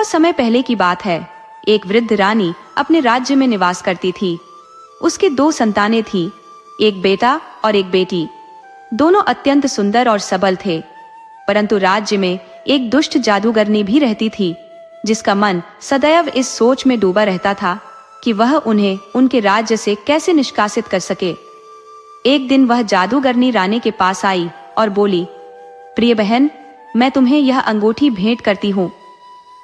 समय पहले की बात है। एक वृद्ध रानी अपने राज्य में निवास करती थी। उसके 2 संतानें थी, एक बेटा और एक बेटी। दोनों अत्यंत सुंदर और सबल थे। परंतु राज्य में एक दुष्ट जादूगरनी भी रहती थी, जिसका मन सदैव इस सोच में डूबा रहता था कि वह उन्हें उनके राज्य से कैसे निष्कासित कर सके। एक दिन वह जादूगरनी रानी के पास आई और बोली, प्रिय बहन, मैं तुम्हें यह अंगूठी भेंट करती हूँ।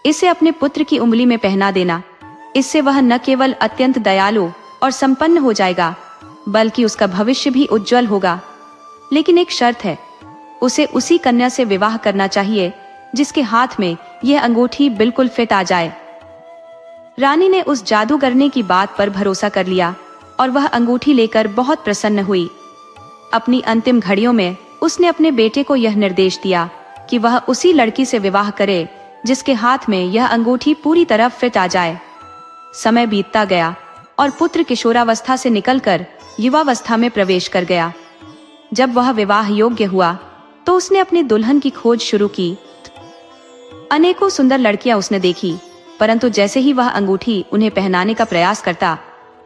इसे अपने पुत्र की उंगली में पहना देना। इससे वह न केवल अत्यंत दयालु और संपन्न हो जाएगा, बल्कि उसका भविष्य भी उज्जवल होगा। लेकिन एक शर्त है, उसे उसी कन्या से विवाह करना चाहिए जिसके हाथ में यह अंगूठी बिल्कुल फिट आ जाए। रानी ने उस जादूगरनी की बात पर भरोसा कर लिया और वह अंगूठी लेकर बहुत प्रसन्न हुई। अपनी अंतिम घड़ियों में उसने अपने बेटे को यह निर्देश दिया कि वह उसी लड़की से विवाह करे जिसके हाथ में यह अंगूठी पूरी तरह फिट आ जाए। समय बीतता गया और पुत्र किशोरावस्था से निकलकर युवावस्था में प्रवेश कर गया। जब वह विवाह योग्य हुआ तो उसने अपनी दुल्हन की खोज शुरू की। अनेकों सुंदर लड़कियां उसने देखी, परंतु जैसे ही वह अंगूठी उन्हें पहनाने का प्रयास करता,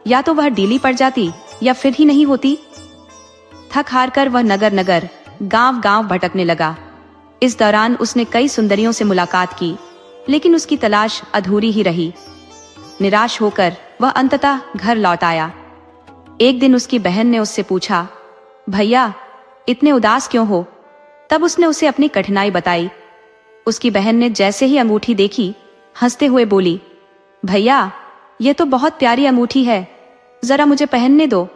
या तो वह ढीली पड़ जाती या फिर ही नहीं होती। थक हार कर वह नगर नगर, गांव गांव भटकने लगा। इस दौरान उसने कई सुंदरियों से मुलाकात की, लेकिन उसकी तलाश अधूरी ही रही। निराश होकर वह अंततः घर लौट आया। एक दिन उसकी बहन ने उससे पूछा, भैया, इतने उदास क्यों हो? तब उसने उसे अपनी कठिनाई बताई। उसकी बहन ने जैसे ही अंगूठी देखी, हंसते हुए बोली, भैया, यह तो बहुत प्यारी अंगूठी है, जरा मुझे पहनने दो।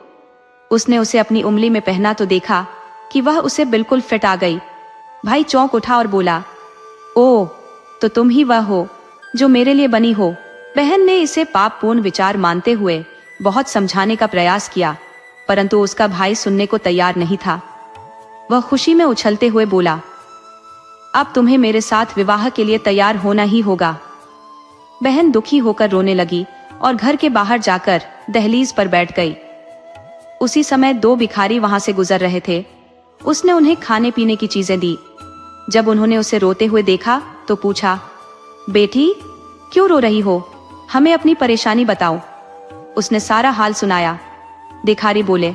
उसने उसे अपनी उंगली में पहना तो देखा कि वह उसे बिल्कुल फिट आ गई। भाई चौंक उठा और बोला, ओह, तो तुम ही वह हो जो मेरे लिए बनी हो। बहन ने इसे पापपूर्ण विचार मानते हुए बहुत समझाने का प्रयास किया, परंतु उसका भाई सुनने को तैयार नहीं था। वह खुशी में उछलते हुए बोला, अब तुम्हें मेरे साथ विवाह के लिए तैयार होना ही होगा। बहन दुखी होकर रोने लगी और घर के बाहर जाकर दहलीज पर बैठ गई। उसी समय 2 भिखारी वहां से गुजर रहे थे। उसने उन्हें खाने पीने की चीजें दी। जब उन्होंने उसे रोते हुए देखा तो पूछा, बेटी, क्यों रो रही हो? हमें अपनी परेशानी बताओ। उसने सारा हाल सुनाया। भिखारी बोले,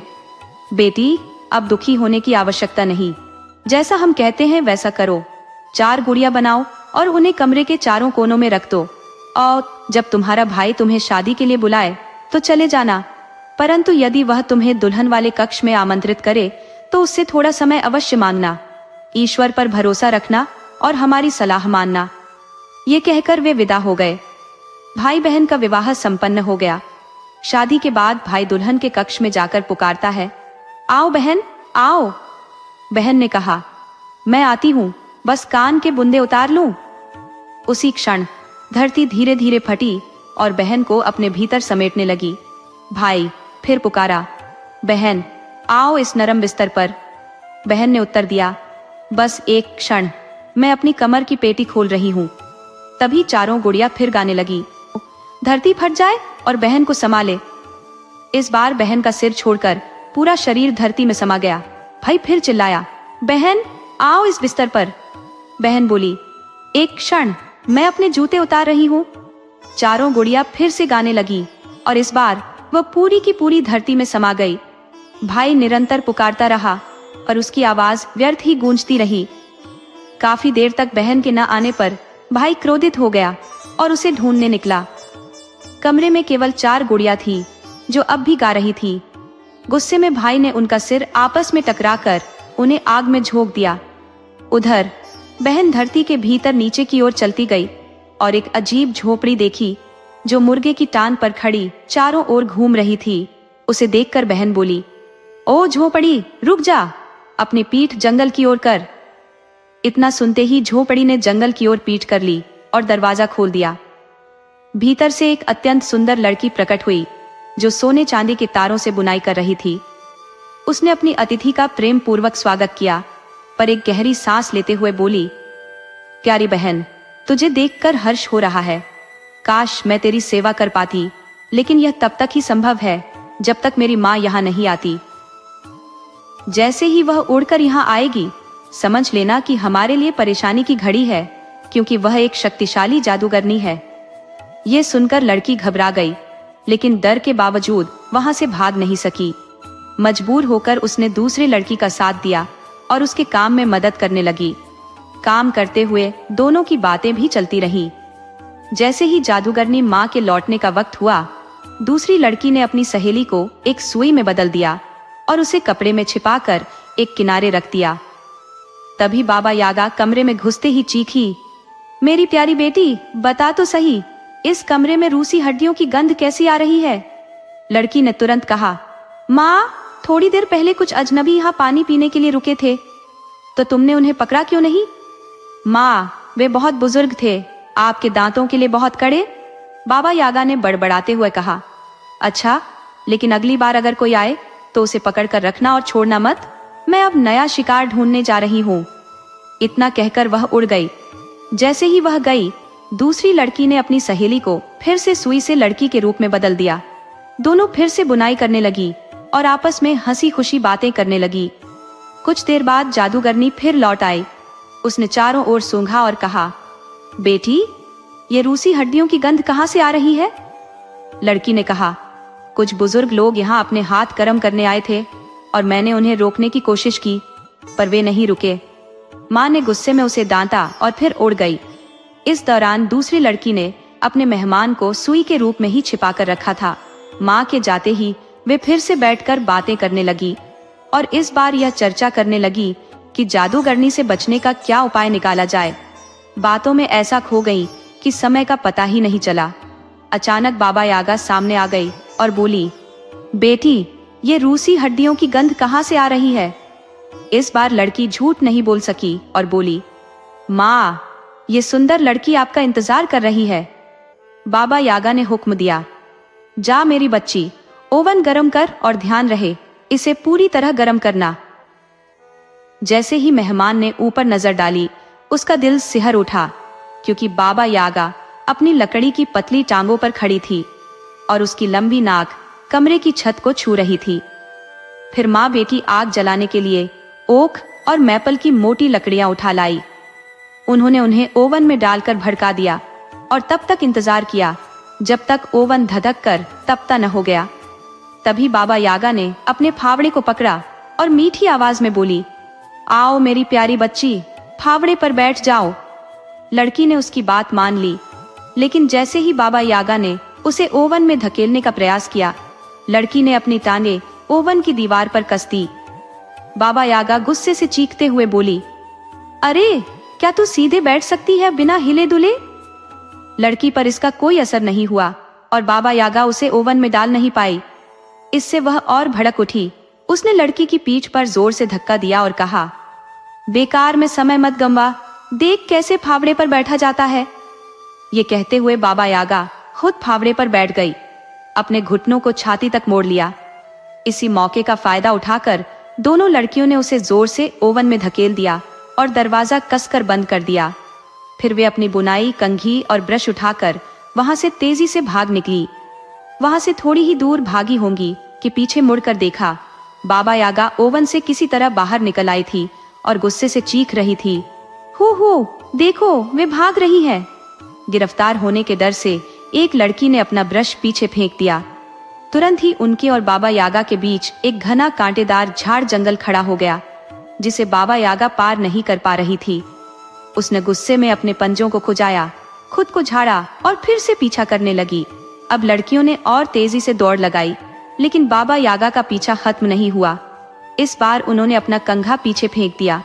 बेटी, अब दुखी होने की आवश्यकता नहीं। जैसा हम कहते हैं वैसा करो। 4 गुड़िया बनाओ और उन्हें कमरे के चारों कोनों में रख दो, और जब तुम्हारा भाई तुम्हें शादी के लिए बुलाए तो चले जाना। परंतु यदि वह तुम्हें दुल्हन वाले कक्ष में आमंत्रित करे तो उससे थोड़ा समय अवश्य मांगना। ईश्वर पर भरोसा रखना और हमारी सलाह मानना। ये कहकर वे विदा हो गए। भाई बहन का विवाह संपन्न हो गया। शादी के बाद भाई दुल्हन के कक्ष में जाकर पुकारता है, आओ बहन, आओ। बहन ने कहा, मैं आती हूँ, बस कान के बुंदे उतार लूं। उसी क्षण धरती धीरे धीरे फटी और बहन को अपने भीतर समेटने लगी। भाई फिर पुकारा, बहन, आओ इस नरम बिस्तर पर। बहन ने उत्तर दिया, बस एक क्षण, मैं अपनी कमर की पेटी खोल रही हूँ। तभी चारों गुड़िया फिर गाने लगी, धरती फट जाए और बहन को समा ले। इस बार बहन का सिर छोड़कर पूरा शरीर धरती में समा गया। भाई फिर चिल्लाया, बहन, आओ इस बिस्तर पर। बहन बोली, एक क्षण, मैं अपने जूते उतार रही हूँ। चारों गुड़िया फिर से गाने लगी और इस बार वह पूरी की पूरी धरती में समा गई। भाई निरंतर पुकारता रहा और उसकी आवाज व्यर्थ ही गूंजती रही। काफी देर तक बहन के न आने पर भाई क्रोधित हो गया और उसे ढूंढने निकला। कमरे में केवल 4 गुड़िया थी जो अब भी गा रही थी। गुस्से में भाई ने उनका सिर आपस में टकराकर उन्हें आग में झोंक दिया। उधर बहन धरती के भीतर नीचे की ओर चलती गई और एक अजीब झोपड़ी देखी जो मुर्गे की टांग पर खड़ी चारों ओर घूम रही थी। उसे देखकर बहन बोली, ओ झोपड़ी, रुक जा, अपनी पीठ जंगल की ओर कर। इतना सुनते ही झोपड़ी ने जंगल की ओर पीठ कर ली और दरवाजा खोल दिया। भीतर से एक अत्यंत सुंदर लड़की प्रकट हुई जो सोने चांदी के तारों से बुनाई कर रही थी। उसने अपनी अतिथि का प्रेम पूर्वक स्वागत किया, पर एक गहरी सांस लेते हुए बोली, प्यारी बहन, तुझे देखकर हर्ष हो रहा है। काश मैं तेरी सेवा कर पाती, लेकिन यह तब तक ही संभव है जब तक मेरी माँ यहाँ नहीं आती। जैसे ही वह उड़कर यहाँ आएगी, समझ लेना कि हमारे लिए परेशानी की घड़ी है। क्योंकि वह एक शक्तिशाली जादूगरनी है। ये सुनकर लड़की घबरा गई, लेकिन डर के बावजूद वहां से भाग नहीं सकी। मजबूर होकर उसने दूसरी लड़की का साथ दिया और उसके काम में मदद करने लगी। काम करते हुए दोनों की बातें भी चलती रहीं। जैसे ही जादूगरनी माँ के लौटने का वक्त हुआ, दूसरी लड़की ने अपनी सहेली को एक सुई में बदल दिया और उसे कपड़े में छिपाकर एक किनारे रख दिया। तभी बाबा यागा कमरे में घुसते ही चीखी, मेरी प्यारी बेटी, बता तो सही, इस कमरे में रूसी हड्डियों की गंध कैसी आ रही है? लड़की ने तुरंत कहा, माँ, थोड़ी देर पहले कुछ अजनबी यहाँ पानी पीने के लिए रुके थे, तो तुमने उन्हें पकड़ा क्यों नहीं? माँ, वे बहुत बुजुर्ग थे, आपके दांतों के लिए बहुत कड़े। बाबा यागा ने बड़बड़ाते हुए कहा, अच्छा, लेकिन अगली बार अगर कोई आए तो उसे पकड़कर रखना और छोड़ना मत। मैं अब नया शिकार ढूंढने जा रही हूँ। इतना कहकर वह उड़ गई। जैसे ही वह गई, दूसरी लड़की ने अपनी सहेली को फिर से सुई से लड़की के रूप में बदल दिया। दोनों फिर से बुनाई करने लगी और आपस में हंसी खुशी बातें करने लगी। कुछ देर बाद जादूगरनी फिर लौट आई। उसने चारों ओर सूंघा और कहा, बेटी, ये रूसी हड्डियों की गंध कहाँ से आ रही है? लड़की ने कहा, कुछ बुजुर्ग लोग यहाँ अपने हाथ गर्म करने आए थे और मैंने उन्हें रोकने की कोशिश की, पर वे नहीं रुके। माँ ने गुस्से में उसे डांटा और फिर उड़ गई। इस दौरान दूसरी लड़की ने अपने मेहमान को सुई के रूप में ही छिपा कर रखा था। माँ के जाते ही वे फिर से बैठकर बातें करने लगी और इस बार यह चर्चा करने लगी कि जादूगरनी से बचने का क्या उपाय निकाला जाए। बातों में ऐसा खो गई कि समय का पता ही नहीं चला। अचानक बाबा यागा सामने आ गई और बोली, बेटी, ये रूसी हड्डियों की गंध कहाँ से आ रही है? इस बार लड़की झूठ नहीं बोल सकी और बोली, माँ, ये सुंदर लड़की आपका इंतजार कर रही है। बाबा यागा ने हुक्म दिया, जा मेरी बच्ची, ओवन गरम कर और ध्यान रहे, इसे पूरी तरह गरम करना। जैसे ही मेहमान ने ऊपर नजर डाली, उसका दिल सिहर उठा, क्योंकि बाबा यागा अपनी लकड़ी की पतली टांगों पर खड़ी थी और उसकी लंबी नाक कमरे की छत को छू रही थी। फिर माँ बेटी आग जलाने के लिए ओक और मैपल की मोटी लकड़ियां उठा लाई। उन्होंने उन्हें ओवन में डालकर भड़का दिया और तब तक इंतजार किया जब तक ओवन धधक कर तपता न हो गया। तभी बाबा यागा ने अपने फावड़े को पकड़ा और मीठी आवाज में बोली, आओ मेरी प्यारी बच्ची, फावड़े पर बैठ जाओ। लड़की ने उसकी बात मान ली, लेकिन जैसे ही बाबा यागा ने उसे ओवन में धकेलने का प्रयास किया, लड़की ने अपनी टांगे ओवन की दीवार पर कस दी। बाबा यागा गुस्से से चीखते हुए बोली, अरे, क्या तू सीधे बैठ सकती है बिना हिले डुले? लड़की पर इसका कोई असर नहीं हुआ और बाबा यागा उसे ओवन में डाल नहीं पाई। इससे वह और भड़क उठी। उसने लड़की की पीठ पर जोर से धक्का दिया और कहा, बेकार में समय मत गंवा, देख कैसे फावड़े पर बैठा जाता है। ये कहते हुए बाबा यागा खुद फावड़े पर बैठ गई, अपने घुटनों को छाती तक मोड़ लिया। इसी मौके का फायदा उठाकर दोनों लड़कियों ने उसे जोर से ओवन में धकेल दिया और दरवाजा कसकर बंद कर दिया। फिर वे अपनी बुनाई, कंघी और ब्रश उठाकर वहां से तेजी से भाग निकली। वहां से थोड़ी ही दूर भागी होंगी कि पीछे मुड़कर देखा, बाबा यागा ओवन से किसी तरह बाहर निकल आई थी और गुस्से से चीख रही थी, हो देखो, वे भाग रही है। गिरफ्तार होने के डर से एक लड़की ने अपना ब्रश पीछे फेंक दिया। तुरंत ही उनके और बाबा यागा के बीच एक घना कांटेदार झाड़ जंगल खड़ा हो गया, जिसे बाबा यागा पार नहीं कर पा रही थी। उसने गुस्से में अपने पंजों को खुजाया, खुद को झाड़ा और फिर से पीछा करने लगी। अब लड़कियों ने और तेजी से दौड़ लगाई, लेकिन बाबा यागा का पीछा खत्म नहीं हुआ। इस बार उन्होंने अपना कंघा पीछे फेंक दिया।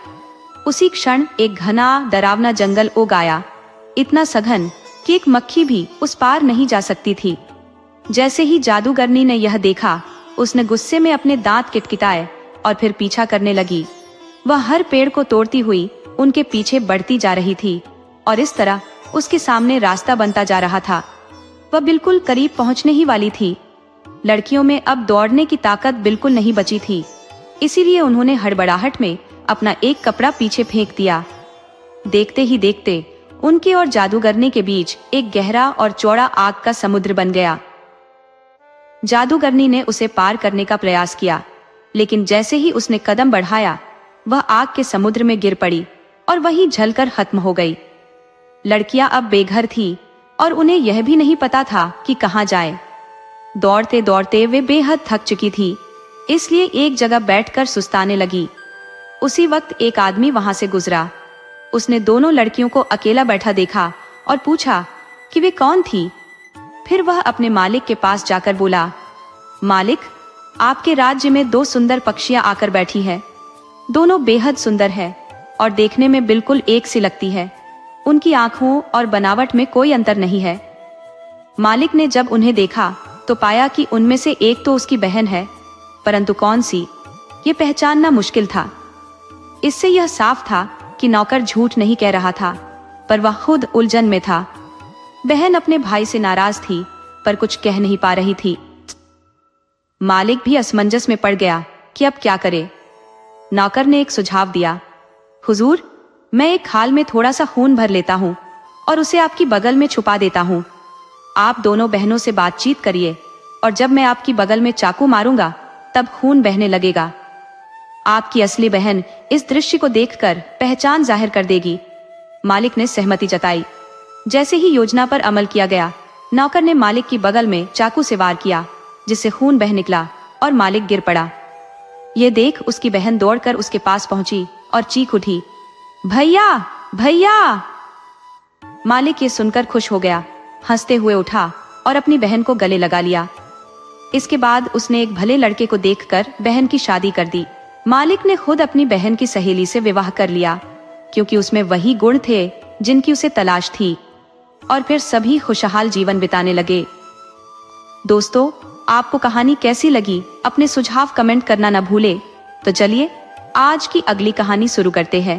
उसी क्षण एक घना डरावना जंगल उग आया, इतना सघन कि एक मक्खी भी उस पार नहीं जा सकती थी। जैसे ही जादूगरनी ने यह देखा, उसने गुस्से में अपने दांत किटकिटाए और फिर पीछा करने लगी। वह हर पेड़ को तोड़ती हुई उनके पीछे बढ़ती जा रही थी और इस तरह उसके सामने रास्ता बनता जा रहा था। वह बिल्कुल करीब पहुंचने ही वाली थी। लड़कियों में अब दौड़ने की ताकत बिल्कुल नहीं बची थी, इसीलिए उन्होंने हड़बड़ाहट में अपना एक कपड़ा पीछे फेंक दिया। देखते ही देखते उनके और जादूगरनी के बीच एक गहरा और चौड़ा आग का समुद्र बन गया। जादूगरनी ने उसे पार करने का प्रयास किया, लेकिन जैसे ही उसने कदम बढ़ाया, वह आग के समुद्र में गिर पड़ी और वहीं जलकर खत्म हो गई। लड़कियां अब बेघर थी और उन्हें यह भी नहीं पता था कि कहाँ जाए। दौड़ते दौड़ते वे बेहद थक चुकी थी, इसलिए एक जगह बैठकर सुस्ताने लगी। उसी वक्त एक आदमी वहां से गुजरा। उसने दोनों लड़कियों को अकेला बैठा देखा और पूछा कि वे कौन थी। फिर वह अपने मालिक के पास जाकर बोला, मालिक, आपके राज्य में 2 सुंदर पक्षियां आकर बैठी है। दोनों बेहद सुंदर है और देखने में बिल्कुल एक सी लगती है। उनकी आंखों और बनावट में कोई अंतर नहीं है। मालिक ने जब उन्हें देखा तो पाया कि उनमें से एक तो उसकी बहन है, परंतु कौन सी ये पहचानना मुश्किल था। इससे यह साफ था कि नौकर झूठ नहीं कह रहा था, पर वह खुद उलझन में था। बहन अपने भाई से नाराज थी, पर कुछ कह नहीं पा रही थी। मालिक भी असमंजस में पड़ गया कि अब क्या करे। नौकर ने एक सुझाव दिया, हुजूर, मैं एक खाल में थोड़ा सा खून भर लेता हूँ और उसे आपकी बगल में छुपा देता हूँ। आप दोनों बहनों से बातचीत करिए और जब मैं आपकी बगल में चाकू मारूंगा तब खून बहने लगेगा। आपकी असली बहन इस दृश्य को देखकर पहचान जाहिर कर देगी। मालिक ने सहमति जताई। जैसे ही योजना पर अमल किया गया, नौकर ने मालिक की बगल में चाकू से वार किया, जिससे खून बह निकला और मालिक गिर पड़ा। ये देख उसकी बहन दौड़कर उसके पास पहुंची और चीख उठी, भैया भैया। मालिक ये सुनकर खुश हो गया, हंसते हुए उठा और अपनी बहन को गले लगा लिया। इसके बाद उसने एक भले लड़के को देखकर बहन की शादी कर दी। मालिक ने खुद अपनी बहन की सहेली से विवाह कर लिया, क्योंकि उसमें वही गुण थे जिनकी उसे तलाश थी। और फिर सभी खुशहाल जीवन बिताने लगे। दोस्तों, आपको कहानी कैसी लगी अपने सुझाव कमेंट करना न भूले। तो चलिए आज की अगली कहानी शुरू करते हैं।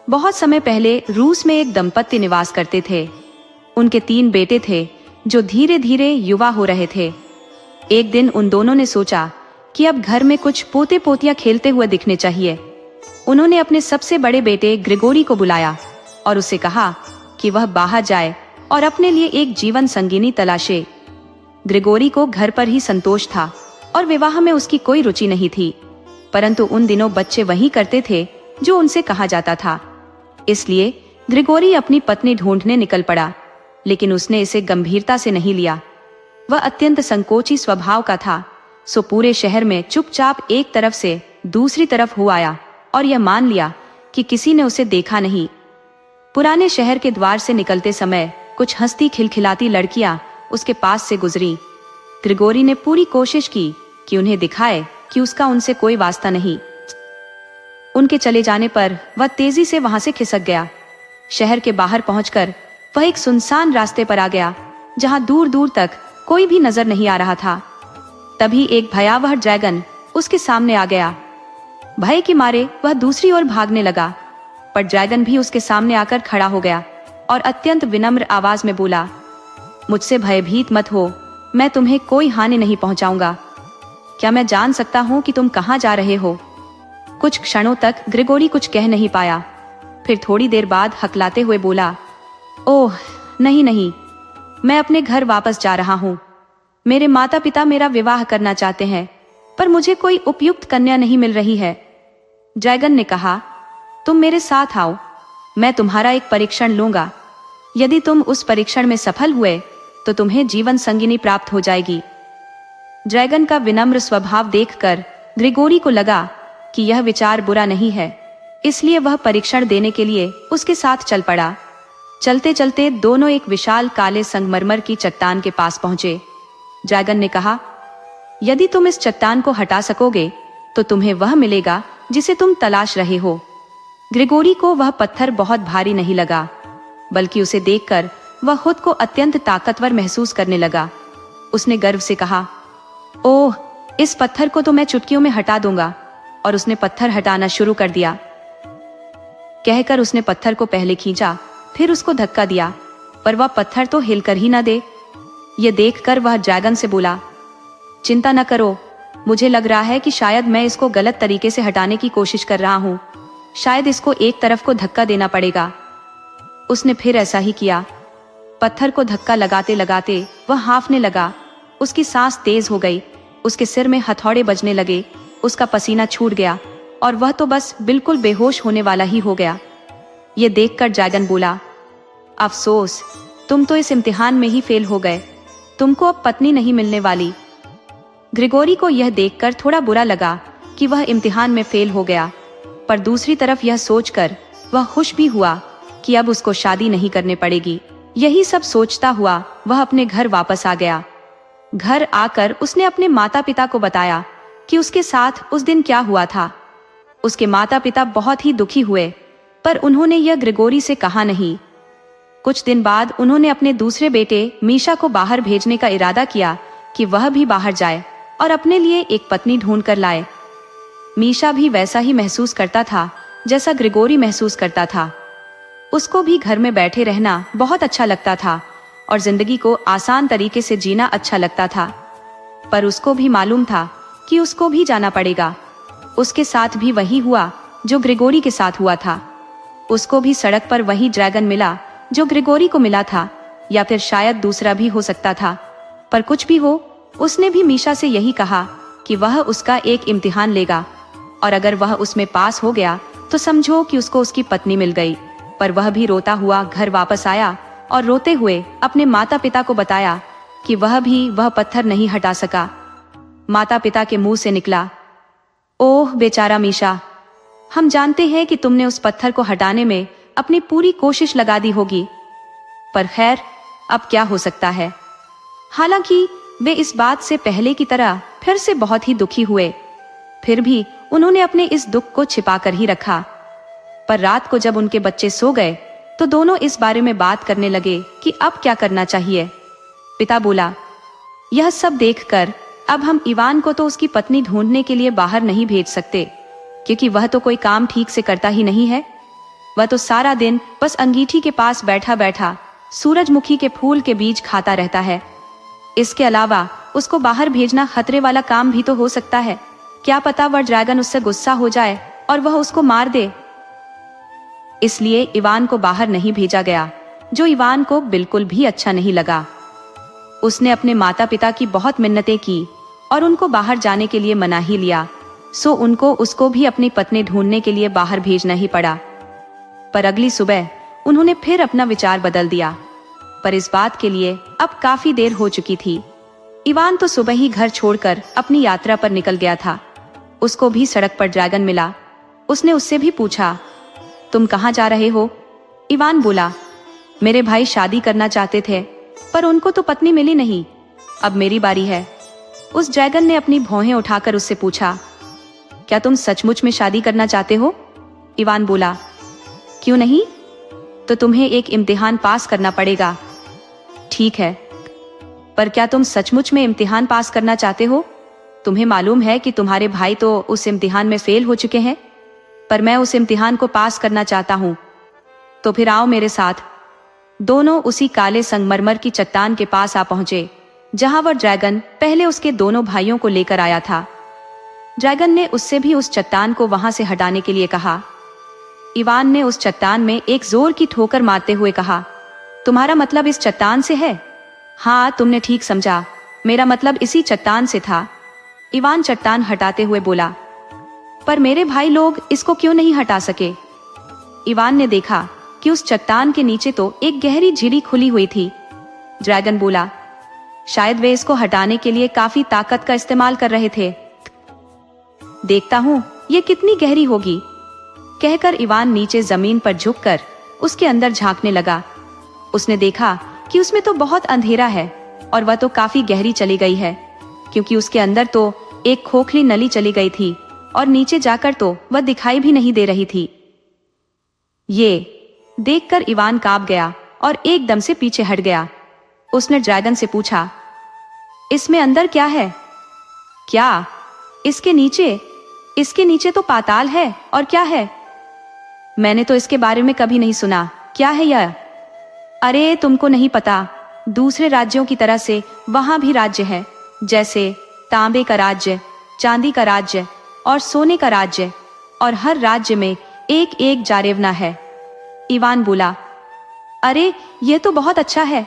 बहुत समय पहले रूस में एक दंपत्ति निवास करते थे। उनके 3 बेटे थे जो धीरे धीरे युवा हो रहे थे। एक दिन उन दोनों ने सोचा कि अब घर में कुछ पोते पोतियां खेलते हुए दिखने चाहिए। उन्होंने अपने सबसे बड़े बेटे ग्रिगोरी को बुलाया और उसे कहा कि वह बाहर जाए और अपने लिए एक जीवन संगिनी तलाशे। ग्रिगोरी को घर पर ही संतोष था और विवाह में उसकी कोई रुचि नहीं थी, परंतु उन दिनों बच्चे वही करते थे जो उनसे कहा जाता था। इसलिए ग्रिगोरी अपनी पत्नी ढूंढने निकल पड़ा, लेकिन उसने इसे गंभीरता से नहीं लिया। वह अत्यंत संकोची स्वभाव का था, सो पूरे शहर में चुपचाप एक तरफ से दूसरी तरफ हो आया और यह मान लिया कि किसी ने उसे देखा नहीं। पुराने शहर के द्वार से निकलते समय कुछ हंसती खिलखिलाती लड़कियां उसके पास से गुजरी। ग्रिगोरी ने पूरी कोशिश की कि उन्हें दिखाए कि उसका उनसे कोई वास्ता नहीं। उनके चले जाने पर वह तेजी से वहां से खिसक गया। शहर के बाहर पहुंचकर वह एक सुनसान रास्ते पर आ गया, जहां दूर दूर तक कोई भी नजर नहीं आ रहा था। तभी एक भयावह ड्रैगन उसके सामने आ गया। भय के मारे वह दूसरी ओर भागने लगा, पर ड्रैगन भी उसके सामने आकर खड़ा हो गया और अत्यंत विनम्र आवाज में बोला, मुझसे भयभीत मत हो, मैं तुम्हें कोई हानि नहीं पहुंचाऊंगा। क्या मैं जान सकता हूं कि तुम कहां जा रहे हो? कुछ क्षणों तक ग्रिगोरी कुछ कह नहीं पाया। फिर थोड़ी देर बाद हकलाते हुए बोला, ओह नहीं नहीं, मैं अपने घर वापस जा रहा हूं। मेरे माता पिता मेरा विवाह करना चाहते हैं, पर मुझे कोई उपयुक्त कन्या नहीं मिल रही है। ड्रैगन ने कहा, तुम मेरे साथ आओ, मैं तुम्हारा एक परीक्षण लूंगा। यदि तुम उस परीक्षण में सफल हुए तो तुम्हें जीवन संगिनी प्राप्त हो जाएगी। ड्रैगन का विनम्र स्वभाव देखकर ग्रिगोरी को लगा कि यह विचार बुरा नहीं है, इसलिए वह परीक्षण देने के लिए उसके साथ चल पड़ा। चलते चलते दोनों एक विशाल काले संगमरमर की चट्टान के पास पहुंचे। ड्रैगन ने कहा, यदि तुम इस चट्टान को हटा सकोगे तो तुम्हें वह मिलेगा जिसे तुम तलाश रहे हो। ग्रिगोरी को वह पत्थर बहुत भारी नहीं लगा, बल्कि उसे देखकर वह खुद को अत्यंत ताकतवर महसूस करने लगा। उसने गर्व से कहा, ओह, इस पत्थर को तो मैं चुटकियों में हटा दूंगा। और उसने पत्थर हटाना शुरू कर दिया। कहकर उसने पत्थर को पहले खींचा, फिर उसको धक्का दिया, पर वह पत्थर तो हिलकर ही न दे। यह देखकर वह ड्रैगन से बोला, चिंता न करो, मुझे लग रहा है कि शायद मैं इसको गलत तरीके से हटाने की कोशिश कर रहा हूं। शायद इसको एक तरफ को धक्का देना पड़ेगा। उसने फिर ऐसा ही किया। पत्थर को धक्का लगाते लगाते वह हांफने लगा। उसकी सांस तेज हो गई, उसके सिर में हथौड़े बजने लगे, उसका पसीना छूट गया और वह तो बस बिल्कुल बेहोश होने वाला ही हो गया। ये देखकर ड्रैगन बोला, अफसोस, तुम तो इस इम्तिहान में ही फेल हो गए, तुमको अब पत्नी नहीं मिलने वाली। ग्रिगोरी को यह देखकर थोड़ा बुरा लगा कि वह इम्तिहान में फेल हो गया, पर दूसरी तरफ यह सोचकर वह खुश भी हुआ कि अब उसको शादी नहीं करने पड़ेगी। यही सब सोचता हुआ वह अपने घर वापस आ गया। घर आकर उसने अपने माता पिता को बताया कि उसके साथ उस दिन क्या हुआ था। उसके माता पिता बहुत ही दुखी हुए, पर उन्होंने यह ग्रिगोरी से कहा नहीं। कुछ दिन बाद उन्होंने अपने दूसरे बेटे मीशा को बाहर भेजने का इरादा किया कि वह भी बाहर जाए और अपने लिए एक पत्नी ढूंढ कर लाए। मीशा भी वैसा ही महसूस करता था जैसा ग्रिगोरी महसूस करता था। उसको भी घर में बैठे रहना बहुत अच्छा लगता था और जिंदगी को आसान तरीके से जीना अच्छा लगता था, पर उसको भी मालूम था कि उसको भी जाना पड़ेगा। उसके साथ भी वही हुआ जो ग्रिगोरी के साथ हुआ था। उसको भी सड़क पर वही ड्रैगन मिला जो ग्रिगोरी को मिला था, या फिर शायद दूसरा भी हो सकता था। पर कुछ भी हो, उसने भी मीशा से यही कहा कि वह उसका एक इम्तिहान लेगा और अगर वह उसमें पास हो गया तो समझो कि उसको उसकी पत्नी मिल गई। पर वह भी रोता हुआ घर वापस आया और रोते हुए अपने माता पिता को बताया कि वह पत्थर नहीं हटा सका। माता पिता के मुंह से निकला, ओह बेचारा मीशा, हम जानते हैं कि तुमने उस पत्थर को हटाने में अपनी पूरी कोशिश लगा दी होगी, पर खैर अब क्या हो सकता है। हालांकि वे इस बात से पहले की तरह फिर से बहुत ही दुखी हुए, फिर भी उन्होंने अपने इस दुख को छिपा कर ही रखा। पर रात को जब उनके बच्चे सो गए तो दोनों इस बारे में बात करने लगे कि अब क्या करना चाहिए। पिता बोला, यह सब देखकर अब हम इवान को तो उसकी पत्नी ढूंढने के लिए बाहर नहीं भेज सकते, क्योंकि वह तो कोई काम ठीक से करता ही नहीं है। वह तो सारा दिन बस अंगीठी के पास बैठा बैठा सूरजमुखी के फूल के बीज खाता रहता है। इसके अलावा उसको बाहर भेजना खतरे वाला काम भी तो हो सकता है। क्या पता वह ड्रैगन उससे गुस्सा हो जाए और वह उसको मार दे। इसलिए इवान को बाहर नहीं भेजा गया, जो इवान को बिल्कुल भी अच्छा नहीं लगा। उसने अपने माता पिता की बहुत मिन्नतें की और उनको बाहर जाने के लिए मना ही लिया, सो उसको भी अपनी पत्नी ढूंढने के लिए बाहर भेजना ही पड़ा। पर अगली सुबह उन्होंने फिर अपना विचार बदल दिया, पर इस बात के लिए अब काफी देर हो चुकी थी। इवान तो सुबह ही घर छोड़कर अपनी यात्रा पर निकल गया था। उसको भी सड़क पर ड्रैगन मिला। उसने उससे भी पूछा, तुम कहाँ जा रहे हो? इवान बोला, मेरे भाई शादी करना चाहते थे, पर उनको तो पत्नी मिली नहीं, अब मेरी बारी है। उस ड्रैगन ने अपनी भौहें उठाकर उससे पूछा, क्या तुम सचमुच में शादी करना चाहते हो? इवान बोला, क्यों नहीं, तो तुम्हें एक इम्तिहान पास करना पड़ेगा। ठीक है, पर क्या तुम सचमुच में इम्तिहान पास करना चाहते हो? तुम्हें मालूम है कि तुम्हारे भाई तो उस इम्तिहान में फेल हो चुके हैं, पर मैं उस इम्तिहान को पास करना चाहता हूँ, तो फिर आओ मेरे साथ। दोनों उसी काले संगमरमर की चट्टान के पास आ पहुंचे जहां वह ड्रैगन पहले उसके दोनों भाइयों को लेकर आया था। ड्रैगन ने उससे भी उस चट्टान को वहां से हटाने के लिए कहा। इवान ने उस चट्टान में एक जोर की ठोकर मारते हुए कहा, तुम्हारा मतलब इस चट्टान से है? हाँ, तुमने ठीक समझा, मेरा मतलब इसी चट्टान से था। इवान चट्टान हटाते हुए बोला, पर मेरे भाई लोग इसको क्यों नहीं हटा सके? इवान ने देखा कि उस चट्टान के नीचे तो एक गहरी झिड़ी खुली हुई थी। ड्रैगन बोला, शायद वे इसको हटाने के लिए काफी ताकत का इस्तेमाल कर रहे थे। देखता हूँ ये कितनी गहरी होगी, कहकर इवान नीचे जमीन पर झुककर उसके अंदर झांकने लगा। उसने देखा कि उसमें तो बहुत अंधेरा है और वह तो काफी गहरी चली गई है, क्योंकि उसके अंदर तो एक खोखली नली चली गई थी और नीचे जाकर तो वह दिखाई भी नहीं दे रही थी। ये देखकर इवान कांप गया और एकदम से पीछे हट गया। उसने ड्रैगन से पूछा, इसमें अंदर क्या है? क्या? इसके नीचे? इसके नीचे तो पाताल है, और क्या है? मैंने तो इसके बारे में कभी नहीं सुना, क्या है यह? अरे तुमको नहीं पता, दूसरे राज्यों की तरह से वहां भी राज्य है, जैसे तांबे का राज्य, चांदी का राज्य और सोने का राज्य, और हर राज्य में एक एक जारेवना है। इवान बोला, अरे ये तो बहुत अच्छा है,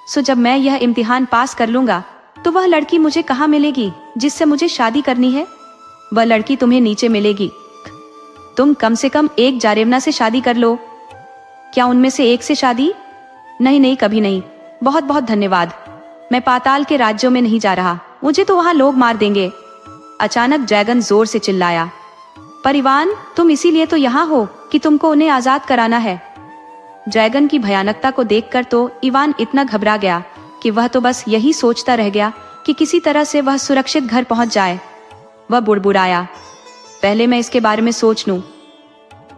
सो जब मैं यह इम्तिहान पास कर लूंगा तो वह लड़की मुझे कहाँ मिलेगी जिससे मुझे शादी करनी है? वह लड़की तुम्हें नीचे मिलेगी। तुम कम से कम एक जारेवना से शादी कर लो। क्या उनमें से एक से शादी? नहीं नहीं, कभी नहीं। बहुत बहुत धन्यवाद। मैं पाताल के राज्यों में नहीं जा रहा, मुझे तो वहां लोग मार देंगे। अचानक ड्रैगन जोर से चिल्लाया। पर इवान, तुम इसीलिए तो यहाँ हो कि तुमको उन्हें आजाद कराना है। ड्रैगन की भयानकता को देखकर तो इवान इतना घबरा गया कि वह तो बस यही सोचता रह गया कि किसी तरह से वह सुरक्षित घर पहुंच जाए। वह बुड़बुड़ाया, पहले मैं इसके बारे में सोच लूं।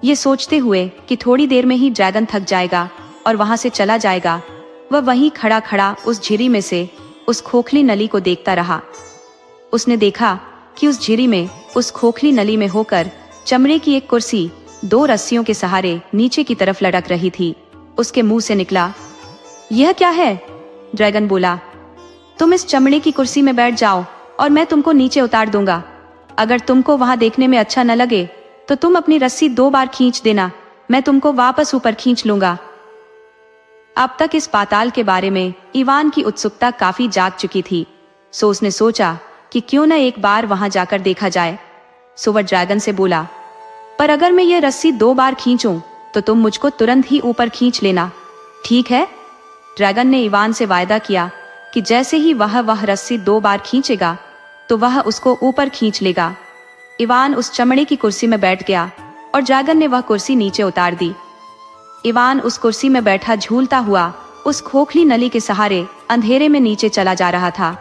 ये सोचते हुए कि थोड़ी देर में ही ड्रैगन थक जाएगा और वहां से चला जाएगा, वह वहीं खड़ा खड़ा उस झिरी में से उस खोखली नली को देखता रहा। उसने देखा कि उस झिरी में, उस खोखली नली में होकर चमड़े की एक कुर्सी 2 रस्सियों के सहारे नीचे की तरफ लटक रही थी। उसके मुंह से निकला, यह क्या है? ड्रैगन बोला, तुम इस चमड़े की कुर्सी में बैठ जाओ और मैं तुमको नीचे उतार दूंगा। अगर तुमको वहां देखने में अच्छा न लगे तो तुम अपनी रस्सी 2 बार खींच देना, मैं तुमको वापस ऊपर खींच लूंगा। अब तक इस पाताल के बारे में इवान की उत्सुकता काफी जाग चुकी थी, सो उसने सोचा कि क्यों न एक बार वहां जाकर देखा जाए। सो वह ड्रैगन से बोला, पर अगर मैं ये रस्सी 2 बार खींचूं तो तुम मुझको तुरंत ही ऊपर खींच लेना, ठीक है? ड्रैगन ने इवान से वायदा किया कि जैसे ही वह रस्सी 2 बार खींचेगा तो वह उसको ऊपर खींच लेगा। इवान उस चमड़े की कुर्सी में बैठ गया और ड्रैगन ने वह कुर्सी नीचे उतार दी। इवान उस कुर्सी में बैठा झूलता हुआ उस खोखली नली के सहारे अंधेरे में नीचे चला जा रहा था।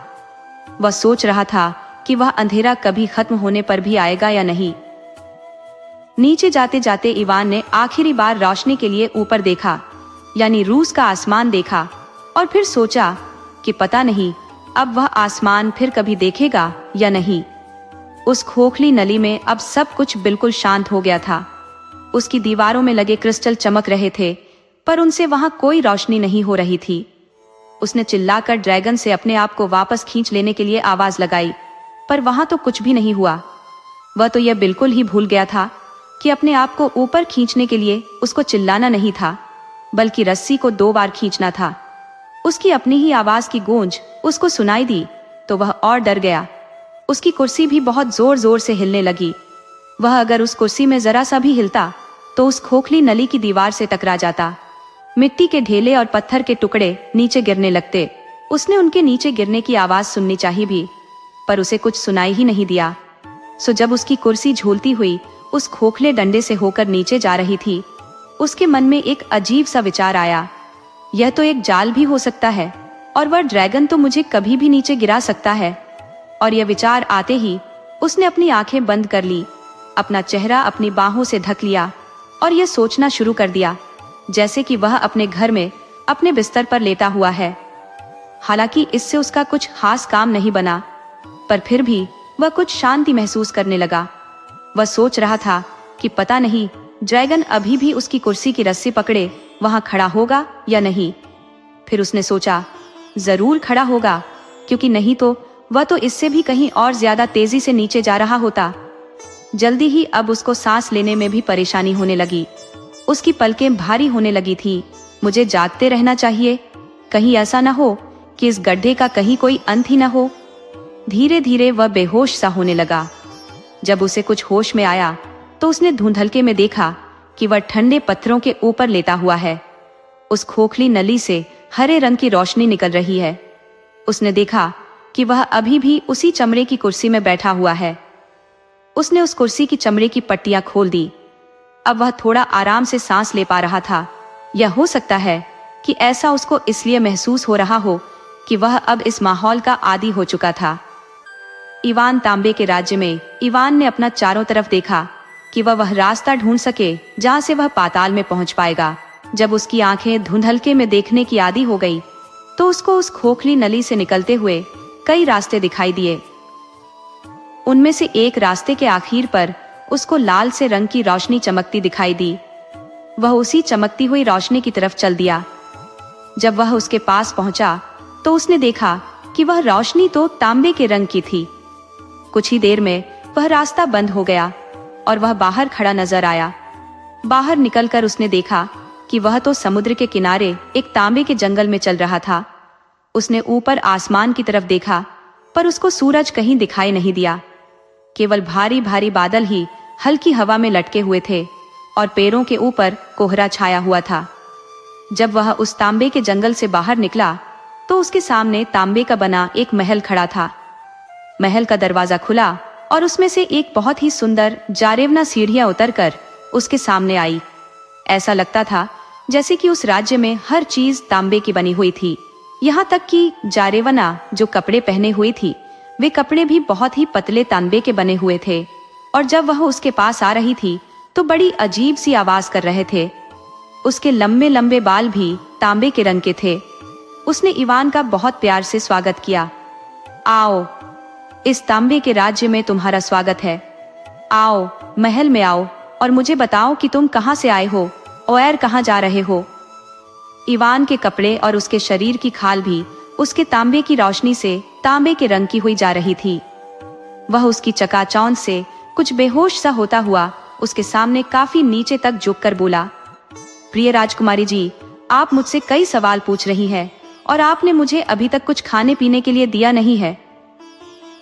वह सोच रहा था कि वह अंधेरा कभी खत्म होने पर भी आएगा या नहीं। नीचे जाते जाते इवान ने आखिरी बार रोशनी के लिए ऊपर देखा, यानी रूस का आसमान देखा, और फिर सोचा कि पता नहीं अब वह आसमान फिर कभी देखेगा या नहीं। उस खोखली नली में अब सब कुछ बिल्कुल शांत हो गया था। उसकी दीवारों में लगे क्रिस्टल चमक रहे थे, पर उनसे वहां कोई रोशनी नहीं हो रही थी। उसने चिल्लाकर ड्रैगन से अपने आप को वापस खींच लेने के लिए आवाज लगाई, पर वहां तो कुछ भी नहीं हुआ। वह तो यह बिल्कुल ही भूल गया था कि अपने आप को ऊपर खींचने के लिए उसको चिल्लाना नहीं था, बल्कि रस्सी को 2 बार खींचना था। उसकी अपनी ही आवाज की गूंज उसको सुनाई दी तो वह और डर गया। उसकी कुर्सी भी बहुत जोर जोर से हिलने लगी। वह अगर उस कुर्सी में जरा सा भी हिलता तो उस खोखली नली की दीवार से टकरा जाता। मिट्टी के ढेले और पत्थर के टुकड़े नीचे गिरने लगते। उसने उनके नीचे गिरने की आवाज सुननी चाहिए भी, पर उसे कुछ सुनाई ही नहीं दिया। सो जब उसकी कुर्सी झूलती हुई उस खोखले डंडे से होकर नीचे जा रही थी, उसके मन में एक अजीब सा विचार आया, यह तो एक जाल भी हो सकता है और वह ड्रैगन तो मुझे कभी भी नीचे गिरा सकता है। और यह विचार आते ही उसने अपनी आंखें बंद कर ली, अपना चेहरा अपनी बाहों से ढक लिया और यह सोचना शुरू कर दिया जैसे कि वह अपने घर में अपने बिस्तर पर लेटा हुआ है। हालांकि इससे उसका कुछ खास काम नहीं बना, पर फिर भी वह कुछ शांति महसूस करने लगा। वह सोच रहा था कि पता नहीं ड्रैगन अभी भी उसकी कुर्सी की रस्सी पकड़े वहां खड़ा होगा या नहीं। फिर उसने सोचा, जरूर खड़ा होगा, क्योंकि नहीं तो वह तो इससे भी कहीं और ज्यादा तेजी से नीचे जा रहा होता। जल्दी ही अब उसको सांस लेने में भी परेशानी होने लगी। उसकी पलकें भारी होने लगी थी। मुझे जागते रहना चाहिए, कहीं ऐसा न हो कि इस गड्ढे का कहीं कोई अंत ही न हो। धीरे धीरे वह बेहोश सा होने लगा। जब उसे कुछ होश में आया तो उसने धुंधलके में देखा कि वह ठंडे पत्थरों के ऊपर लेटा हुआ है। उस खोखली नली से हरे रंग की रोशनी निकल रही है। उसने देखा कि वह अभी भी उसी चमड़े की कुर्सी में बैठा हुआ है। उसने उस कुर्सी की चमड़े की पट्टियां खोल दी। अब वह थोड़ा आराम से सांस ले पा रहा था। यह हो सकता है कि ऐसा उसको इसलिए महसूस हो रहा हो कि वह अब इस माहौल का आदी हो चुका था। इवान तांबे के राज्य में इवान ने अपना चारों तरफ देखा कि वह रास्ता ढूंढ सके जहां से वह पाताल में पहुंच पाएगा। जब उसकी आंखें धुंधलके में देखने की आदी हो गई तो उसको उस खोखली नली से निकलते हुए कई रास्ते दिखाई दिए। उनमें से एक रास्ते के आखिर पर उसको लाल से रंग की रोशनी चमकती दिखाई दी। वह उसी चमकती हुई रोशनी की तरफ चल दिया। जब वह उसके पास पहुंचा तो उसने देखा कि वह रोशनी तो तांबे के रंग की थी। कुछ ही देर में वह रास्ता बंद हो गया और वह बाहर खड़ा नजर आया। बाहर निकलकर उसने देखा कि वह तो समुद्र के किनारे एक तांबे के जंगल में चल रहा था। उसने ऊपर आसमान की तरफ देखा, पर उसको सूरज कहीं दिखाई नहीं दिया। केवल भारी भारी बादल ही हल्की हवा में लटके हुए थे और पैरों के ऊपर कोहरा छाया हुआ था। जब वह उस तांबे के जंगल से बाहर निकला तो उसके सामने तांबे का बना एक महल खड़ा था। महल का दरवाजा खुला और उसमें से एक बहुत ही सुंदर जारेवना सीढ़ियां उतरकर उसके सामने आई। ऐसा लगता था जैसे कि उस राज्य में हर चीज तांबे की बनी हुई थी। यहाँ तक कि जारेवना जो कपड़े पहने हुई थी वे कपड़े भी बहुत ही पतले तांबे के बने हुए थे। और जब वह उसके पास आ रही थी तो बड़ी अजीब सी आवाज कर रहे थे। उसके लंबे लंबे बाल भी तांबे के रंग के थे। उसने इवान का बहुत प्यार से स्वागत किया। आओ, इस तांबे के राज्य में तुम्हारा स्वागत है। आओ, महल में आओ और मुझे बताओ कि तुम कहाँ से आए हो और कहाँ जा रहे हो। इवान के कपड़े और उसके शरीर की खाल भी उसके तांबे की रोशनी से तांबे के रंग की हुई जा रही थी। वह उसकी चकाचौंध से कुछ बेहोश सा होता हुआ उसके सामने काफी नीचे तक झुककर बोला, प्रिय राजकुमारी जी, आप मुझसे कई सवाल पूछ रही हैं और आपने मुझे अभी तक कुछ खाने पीने के लिए दिया नहीं है।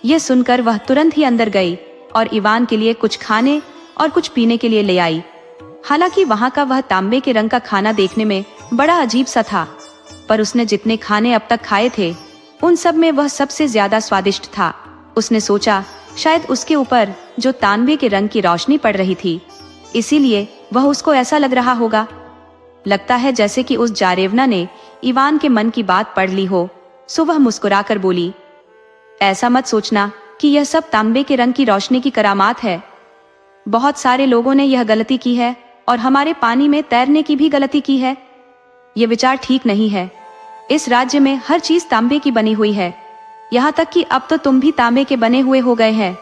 यह सुनकर वह तुरंत ही अंदर गई और इवान के लिए कुछ खाने और कुछ पीने के लिए ले आई। हालांकि वहां का वह तांबे के रंग का खाना देखने में बड़ा अजीब सा था, पर उसने जितने खाने अब तक खाए थे उन सब में वह सबसे ज्यादा स्वादिष्ट था। उसने सोचा शायद उसके ऊपर जो तांबे के रंग की रोशनी पड़ रही थी इसीलिए वह उसको ऐसा लग रहा होगा। लगता है जैसे कि उस जारेवना ने इवान के मन की बात पढ़ ली हो। सो वह मुस्कुराकर बोली, ऐसा मत सोचना कि यह सब तांबे के रंग की रोशनी की करामात है। बहुत सारे लोगों ने यह गलती की है और हमारे पानी में तैरने की भी गलती की है। यह विचार ठीक नहीं है। इस राज्य में हर चीज तांबे की बनी हुई है, यहाँ तक कि अब तो तुम भी तांबे के बने हुए हो गए हैं।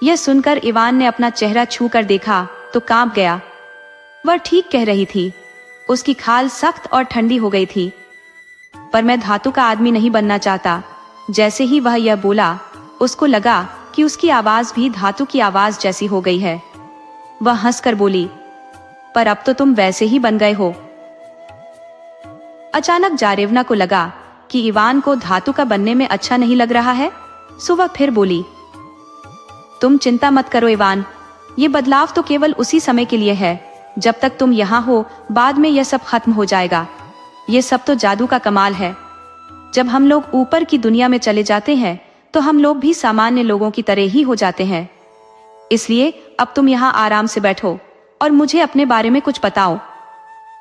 यह सुनकर इवान ने अपना चेहरा छू कर देखा तो कांप गया। वह ठीक कह रही थी, उसकी खाल सख्त और ठंडी हो गई थी। पर मैं धातु का आदमी नहीं बनना चाहता। जैसे ही वह यह बोला उसको लगा कि उसकी आवाज भी धातु की आवाज जैसी हो गई है। वह हंसकर बोली, पर अब तो तुम वैसे ही बन गए हो। अचानक जारेवना को लगा कि इवान को धातु का बनने में अच्छा नहीं लग रहा है। सो वह फिर बोली, तुम चिंता मत करो इवान, ये बदलाव तो केवल उसी समय के लिए है। जब तक तुम यहाँ हो बाद में यह सब खत्म हो जाएगा। ये सब तो जादू का कमाल है। जब हम लोग ऊपर की दुनिया में चले जाते हैं तो हम लोग भी सामान्य लोगों की तरह ही हो जाते हैं। इसलिए अब तुम यहाँ आराम से बैठो और मुझे अपने बारे में कुछ बताओ।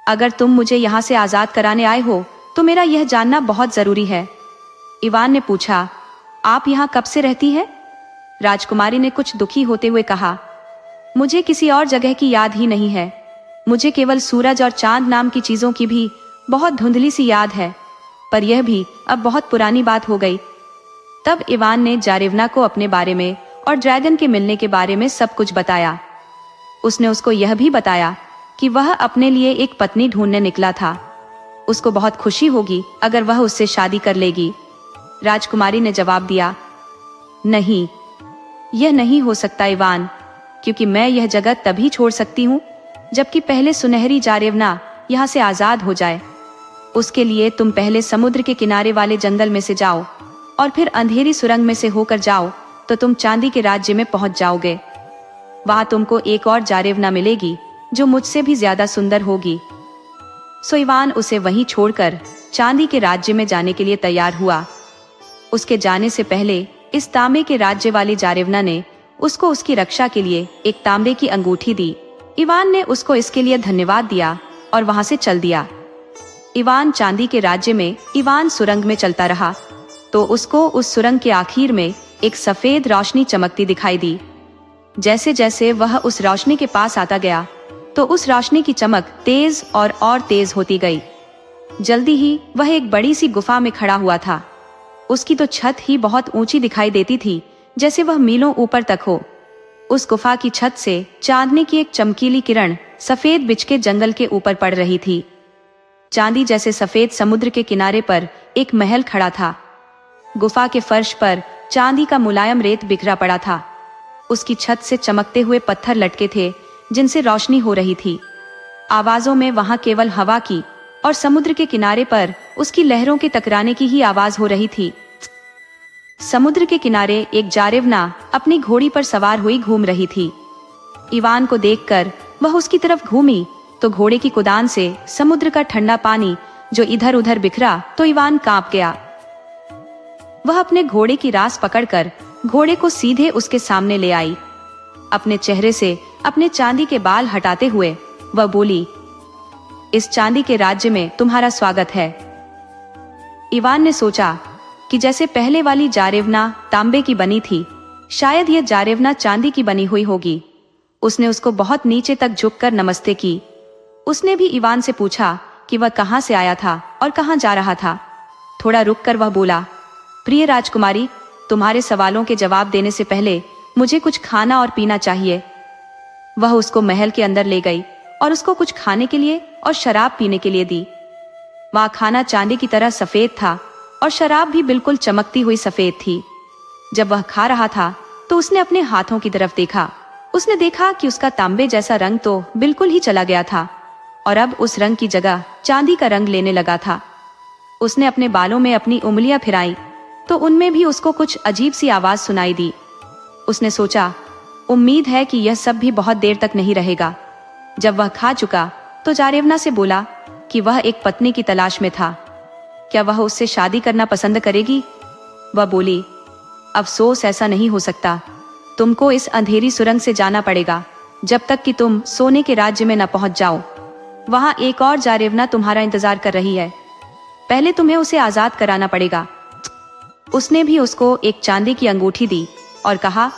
अगर तुम मुझे यहाँ से आजाद कराने आए हो तो मेरा यह जानना बहुत जरूरी है। इवान ने पूछा, आप यहाँ कब से रहती है? राजकुमारी ने कुछ दुखी होते हुए कहा, मुझे किसी और जगह की याद ही नहीं है। मुझे केवल सूरज और चांद नाम की चीजों की भी बहुत धुंधली सी याद है, पर यह भी अब बहुत पुरानी बात हो गई। तब इवान ने जारेवना को अपने बारे में और ड्रैगन के मिलने के बारे में सब कुछ बताया। उसने उसको यह भी बताया कि वह अपने लिए एक पत्नी ढूंढने निकला था। उसको बहुत खुशी होगी अगर वह उससे शादी कर लेगी। राजकुमारी ने जवाब दिया, नहीं, यह नहीं हो सकता इवान, क्योंकि मैं यह जगह तभी छोड़ सकती हूँ जबकि पहले सुनहरी जारेवना यहाँ से आजाद हो जाए। उसके लिए तुम पहले समुद्र के किनारे वाले जंगल में से जाओ और फिर अंधेरी सुरंग में से होकर जाओ तो तुम चांदी के राज्य में पहुंच जाओगे। वहां तुमको एक और जारेवना मिलेगी जो मुझसे भी ज्यादा सुंदर होगी। सो इवान उसे वहीं छोड़कर चांदी के राज्य में जाने के लिए तैयार हुआ। उसके जाने से पहले इस तांबे के राज्य वाली जारेवना ने उसको उसकी रक्षा के लिए एक तांबे की अंगूठी दी। इवान ने उसको इसके लिए धन्यवाद दिया और वहां से चल दिया। इवान चांदी के राज्य में इवान सुरंग में चलता रहा तो उसको उस सुरंग के आखिर में एक सफेद रोशनी चमकती दिखाई दी। जैसे जैसे वह उस रोशनी के पास आता गया तो उस रोशनी की चमक तेज और तेज होती गई। जल्दी ही वह एक बड़ी सी गुफा में खड़ा हुआ था। उसकी तो छत ही बहुत ऊंची दिखाई देती थी, जैसे वह मीलों ऊपर तक हो। उस गुफा की छत से चांदनी की एक चमकीली किरण सफेद बिछ के जंगल के ऊपर पड़ रही थी। चांदी जैसे सफेद समुद्र के किनारे पर एक महल खड़ा था। गुफा के फर्श पर चांदी का मुलायम रेत बिखरा पड़ा था। उसकी छत से चमकते हुए पत्थर लटके थे जिनसे रोशनी हो रही थी। आवाजों में वहां केवल हवा की और समुद्र के किनारे पर उसकी लहरों के टकराने की ही आवाज हो रही थी। समुद्र के किनारे एक जारेवना अपनी घोड़ी पर सवार हुई घूम रही थी। इवान को देखकर वह उसकी तरफ घूमी तो घोड़े की कुदान से समुद्र का ठंडा पानी जो इधर उधर बिखरा तो इवान कांप गया। वह अपने घोड़े की रास पकड़कर घोड़े को सीधे उसके सामने ले आई। अपने चेहरे से अपने चांदी के बाल हटाते हुए वह बोली, इस चांदी के राज्य में तुम्हारा स्वागत है। इवान ने सोचा कि जैसे पहले वाली जारेवना तांबे की बनी थी, शायद यह जारेवना चांदी की बनी हुई होगी। उसने उसको बहुत नीचे तक झुककर नमस्ते की। उसने भी इवान से पूछा कि वह कहाँ से आया था और कहाँ जा रहा था। थोड़ा रुककर वह बोला, प्रिय राजकुमारी, तुम्हारे सवालों के जवाब देने से पहले मुझे कुछ खाना और पीना चाहिए। वह उसको महल के अंदर ले गई और उसको कुछ खाने के लिए और शराब पीने के लिए दी। वह खाना चांदी की तरह सफेद था और शराब भी बिल्कुल चमकती हुई सफेद थी। जब वह खा रहा था तो उसने अपने हाथों की तरफ देखा। उसने देखा कि उसका तांबे जैसा रंग तो बिल्कुल ही चला गया था और अब उस रंग की जगह चांदी का रंग लेने लगा था। उसने अपने बालों में अपनी उंगलियां फिराई तो उनमें भी उसको कुछ अजीब सी आवाज सुनाई दी। उसने सोचा, उम्मीद है कि यह सब भी बहुत देर तक नहीं रहेगा। जब वह खा चुका तो जारेवना से बोला कि वह एक पत्नी की तलाश में था। क्या वह उससे शादी करना पसंद करेगी? वह बोली, अफसोस, ऐसा नहीं हो सकता। तुमको इस अंधेरी सुरंग से जाना पड़ेगा जब तक कि तुम सोने के राज्य में न पहुंच जाओ। वहां एक और जारेवना तुम्हारा इंतजार कर रही है। पहले तुम्हें उसे आजाद कराना पड़ेगा। उसने भी उसको एक चांदी की अंगूठी दी और कहा,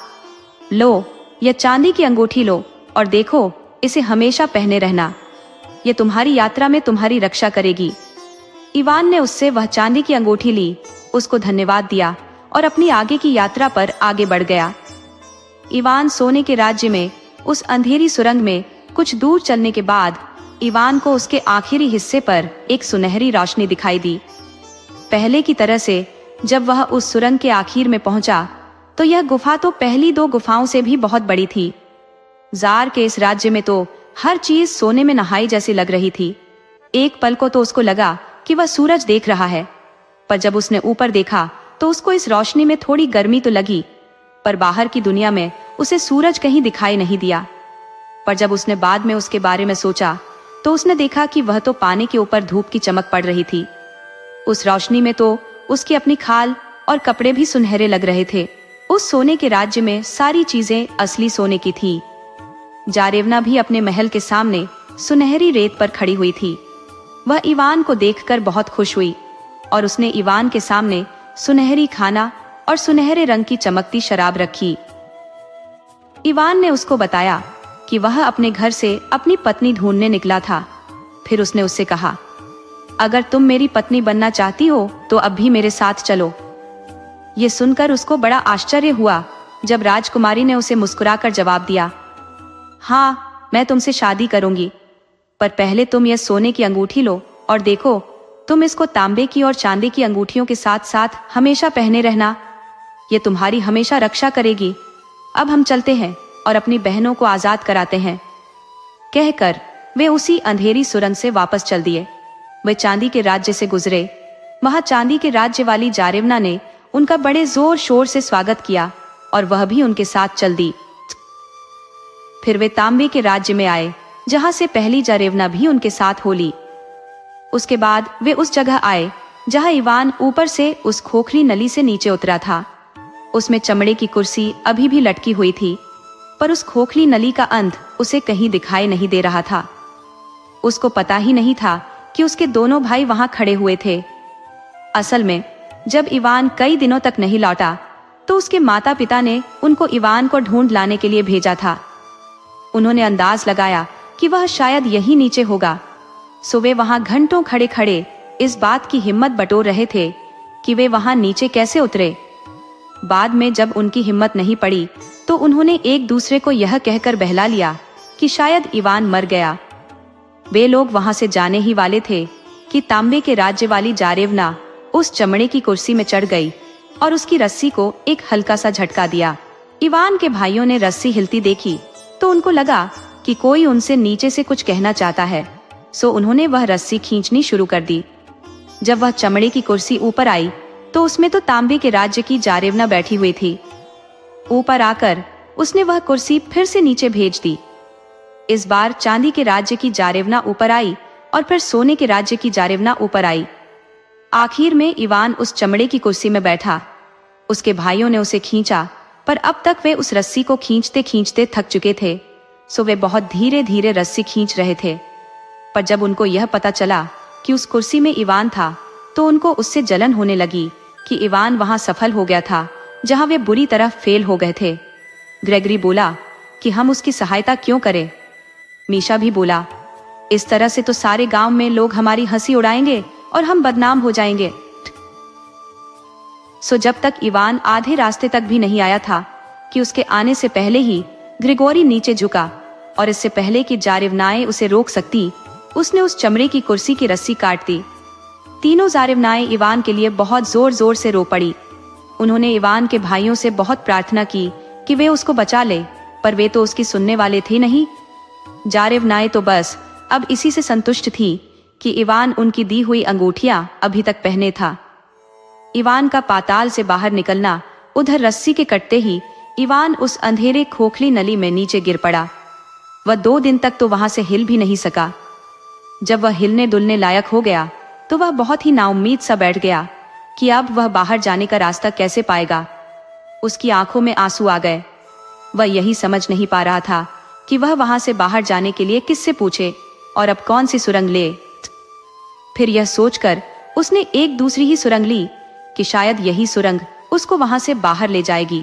लो, यह चांदी की अंगूठी लो और देखो, इसे हमेशा पहने रहना। यह तुम्हारी यात्रा में तुम्हारी रक्षा करेगी। इवान ने उससे वह चांदी की अंगूठी ली, उसको धन्यवाद दिया और अपनी आगे की यात्रा पर आगे बढ़ गया। इवान सोने के राज्य में उस अंधेरी सुरंग में कुछ दूर चलने के बाद इवान को उसके आखिरी हिस्से पर एक सुनहरी रोशनी दिखाई दी। पहले की तरह से जब वह उस सुरंग के आखिर में पहुंचा तो यह गुफा तो पहली 2 गुफाओं से भी बहुत बड़ी थी। जार के इस राज्य में तो हर चीज सोने में नहाई जैसी लग रही थी। एक पल को तो उसको लगा कि वह सूरज देख रहा है, पर जब उसने ऊपर देखा तो उसको इस रोशनी में थोड़ी गर्मी तो लगी, पर बाहर की दुनिया में उसे सूरज कहीं दिखाई नहीं दिया। पर जब उसने बाद में उसके बारे में सोचा तो उसने देखा कि वह तो पानी के ऊपर धूप की चमक पड़ रही थी। उस रोशनी में तो उसकी अपनी खाल और कपड़े भी सुनहरे लग रहे थे। उस सोने के राज्य में सारी चीजें असली सोने की थी। जारेवना भी अपने महल के सामने सुनहरी रेत पर खड़ी हुई थी। वह इवान को देखकर बहुत खुश हुई और उसने इवान के सामने सुनहरी खाना और सुनहरे रंग की चमकती शराब रखी। इवान ने उसको बताया कि वह अपने घर से अपनी पत्नी ढूंढने निकला था। फिर उसने उससे कहा, अगर तुम मेरी पत्नी बनना चाहती हो तो अब भी मेरे साथ चलो। ये सुनकर उसको बड़ा आश्चर्य हुआ जब राजकुमारी ने उसे मुस्कुराकर जवाब दिया, हाँ, मैं तुमसे शादी करूंगी, पर पहले तुम यह सोने की अंगूठी लो और देखो, तुम इसको तांबे की और चांदी की अंगूठियों के साथ साथ हमेशा पहने रहना। ये तुम्हारी हमेशा रक्षा करेगी। अब हम चलते हैं और अपनी बहनों को आजाद कराते हैं। कहकर वे उसी अंधेरी सुरंग से वापस चल दिए। वे चांदी के राज्य से गुजरे। वहां चांदी के राज्य वाली जारेवना ने उनका बड़े जोर शोर से स्वागत किया और वह भी उनके साथ चल दी। फिर वे तांबे के राज्य में आए जहां से पहली जारेवना भी उनके साथ हो ली। उसके बाद वे उस जगह आए जहां इवान ऊपर से उस खोखली नली से नीचे उतरा था। उसमें चमड़े की कुर्सी अभी भी लटकी हुई थी, पर उस खोखली नली का अंत उसे कहीं दिखाई नहीं दे रहा था। उसको पता ही नहीं था कि उसके दोनों भाई वहां खड़े हुए थे। असल में जब इवान कई दिनों तक नहीं लौटा तो उसके माता पिता ने उनको इवान को ढूंढ लाने के लिए भेजा था। उन्होंने अंदाज लगाया कि वह शायद यहीं नीचे होगा, सो वे वहां घंटों खड़े खड़े इस बात की हिम्मत बटोर रहे थे कि वे वहां नीचे कैसे उतरे। बाद में जब उनकी हिम्मत नहीं पड़ी तो उन्होंने एक दूसरे को यह कहकर बहला लिया कि शायद इवान मर गया। वे लोग वहां से जाने ही वाले थे कि तांबे के राज्य वाली जारेवना उस चमड़े की कुर्सी में चढ़ गई और उसकी रस्सी को एक हल्का सा झटका दिया। इवान के भाइयों ने रस्सी हिलती देखी तो उनको लगा कि कोई उनसे नीचे से कुछ कहना चाहता है, सो उन्होंने वह रस्सी खींचनी शुरू कर दी। जब वह चमड़े की कुर्सी ऊपर आई तो उसमें तो तांबे के राज्य की जारेवना बैठी हुई थी। ऊपर आकर उसने वह कुर्सी फिर से नीचे भेज दी। इस बार चांदी के राज्य की जारेवना ऊपर आई और फिर सोने के राज्य की जारेवना ऊपर आई। आखिर में इवान उस चमड़े की कुर्सी में बैठा। उसके भाइयों ने उसे खींचा, पर अब तक वे उस रस्सी को खींचते खींचते थक चुके थे, सो वे बहुत धीरे धीरे रस्सी खींच रहे थे। पर जब उनको यह पता चला कि उस कुर्सी में इवान था, तो उनको उससे जलन होने लगी कि इवान वहां सफल हो गया था जहां वे बुरी तरह फेल हो गए थे। ग्रेगरी बोला कि हम उसकी सहायता क्यों करें। मीशा भी बोला, इस तरह से तो सारे गांव में लोग हमारी हंसी उड़ाएंगे और हम बदनाम हो जाएंगे। सो जब तक इवान आधे रास्ते तक भी नहीं आया था कि उसके आने से पहले ही ग्रिगोरी नीचे झुका और इससे पहले कि जारेवनाएं उसे रोक सकती, उसने उस चमड़े की कुर्सी की रस्सी काट दी। तीनों जारेवनाएं इवान के लिए बहुत जोर जोर से रो पड़ी। उन्होंने इवान के भाइयों से बहुत प्रार्थना की कि वे उसको बचा ले, पर वे तो उसकी सुनने वाले थे नहीं। जारेवनाएं तो बस अब इसी से संतुष्ट थी कि इवान उनकी दी हुई अंगूठियां अभी तक पहने था। इवान का पाताल से बाहर निकलना, उधर रस्सी के कटते ही इवान उस अंधेरे खोखली नली में नीचे गिर पड़ा। वह 2 दिन तक तो वहां से हिल भी नहीं सका। जब वह हिलने डुलने लायक हो गया तो वह बहुत ही नाउम्मीद सा बैठ गया कि अब वह बाहर जाने का रास्ता कैसे पाएगा। उसकी आंखों में आंसू आ गए। वह यही समझ नहीं पा रहा था कि वह वहां से बाहर जाने के लिए किससे पूछे और अब कौन सी सुरंग ले। फिर यह सोचकर उसने एक दूसरी ही सुरंग ली कि शायद यही सुरंग उसको वहां से बाहर ले जाएगी।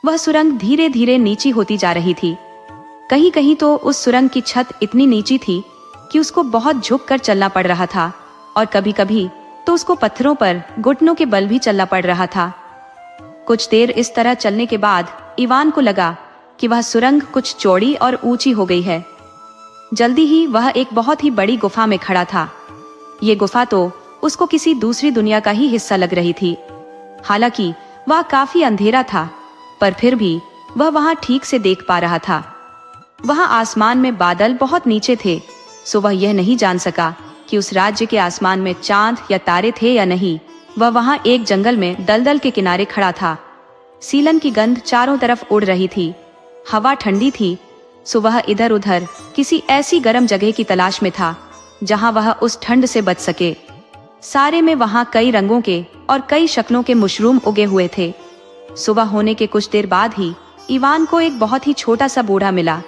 वह सुरंग धीरे धीरे नीची होती जा रही थी। कहीं कहीं तो उस सुरंग की छत इतनी नीची थी कि उसको बहुत झुककर चलना पड़ रहा था और कभी कभी तो उसको पत्थरों पर घुटनों के बल भी चलना पड़ रहा था। कुछ देर इस तरह चलने के बाद इवान को लगा कि वह सुरंग कुछ चौड़ी और ऊंची हो गई है। जल्दी ही वह एक बहुत ही बड़ी गुफा में खड़ा था। ये गुफा तो उसको किसी दूसरी दुनिया का ही हिस्सा लग रही थी। हालांकि वह काफी अंधेरा था, पर फिर भी वह वहां ठीक से देख पा रहा था। वहां आसमान में बादल बहुत नीचे थे, सो वह यह नहीं जान सका कि उस राज्य के आसमान में चांद या तारे थे या नहीं। वह वहां एक जंगल में दलदल के किनारे खड़ा था। सीलन की गंध चारों तरफ उड़ रही थी। हवा ठंडी थी, सो वह इधर उधर किसी ऐसी गर्म जगह की तलाश में था जहां वह उस ठंड से बच सके। सारे में वहां कई रंगों के और कई शक्लों के मशरूम उगे हुए थे। सुबह होने के कुछ देर बाद ही इवान को एक बहुत ही छोटा सा बूढ़ा मिला।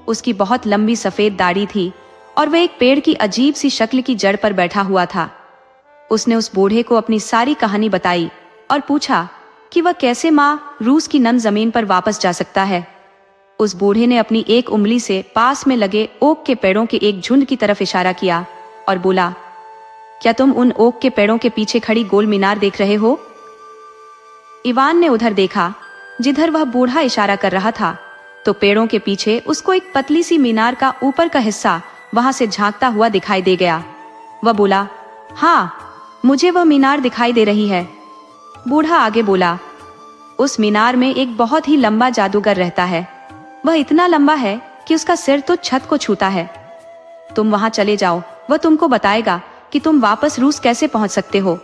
उसकी बहुत लंबी सफेद दाढ़ी थी और वह एक पेड़ की अजीब सी शक्ल की जड़ पर बैठा हुआ था। उसने उस बूढ़े को अपनी सारी कहानी बताई और पूछा कि वह कैसे माँ रूस की नम जमीन पर वापस जा सकता है। उस बूढ़े ने अपनी एक उंगली से पास में लगे ओक के पेड़ों के एक झुंड की तरफ इशारा किया और बोला, क्या तुम उन ओक के पेड़ों के पीछे खड़ी गोल मीनार देख रहे हो? इवान ने उधर देखा जिधर वह बूढ़ा इशारा कर रहा था, तो पेड़ों के पीछे उसको एक पतली सी मीनार का ऊपर का हिस्सा वहां से झांकता हुआ दिखाई दे गया। वह बोला, हाँ, मुझे वह मीनार दिखाई दे रही है। बूढ़ा आगे बोला, उस मीनार में एक बहुत ही लंबा जादूगर रहता है। वह इतना लंबा है कि उसका सिर तो छत को छूता है। तुम वहां चले जाओ, वह तुमको बताएगा कि तुम वापस रूस कैसे पहुंच सकते हो।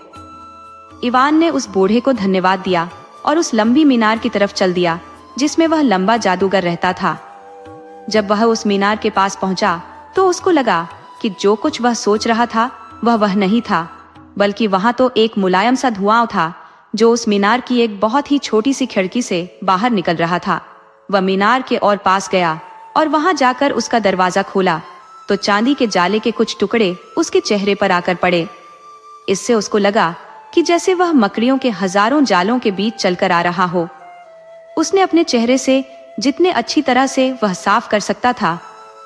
इवान ने उस बूढ़े को धन्यवाद दिया और उस लंबी मीनार की तरफ चल दिया जिसमें वह लंबा जादूगर रहता था। जब वह उस मीनार के पास पहुंचा तो उसको लगा कि जो कुछ वह सोच रहा था वह नहीं था, बल्कि वहां तो एक मुलायम सा धुआं था जो उस मीनार की एक बहुत ही छोटी सी खिड़की से बाहर निकल रहा था। वह मीनार के और पास गया और वहां जाकर उसका दरवाजा खोला तो चांदी के जाले के कुछ टुकड़े उसके चेहरे पर आकर पड़े। इससे उसको लगा कि जैसे वह मकड़ियों के हजारों जालों के बीच चलकर आ रहा हो। उसने अपने चेहरे से जितने अच्छी तरह से वह साफ कर सकता था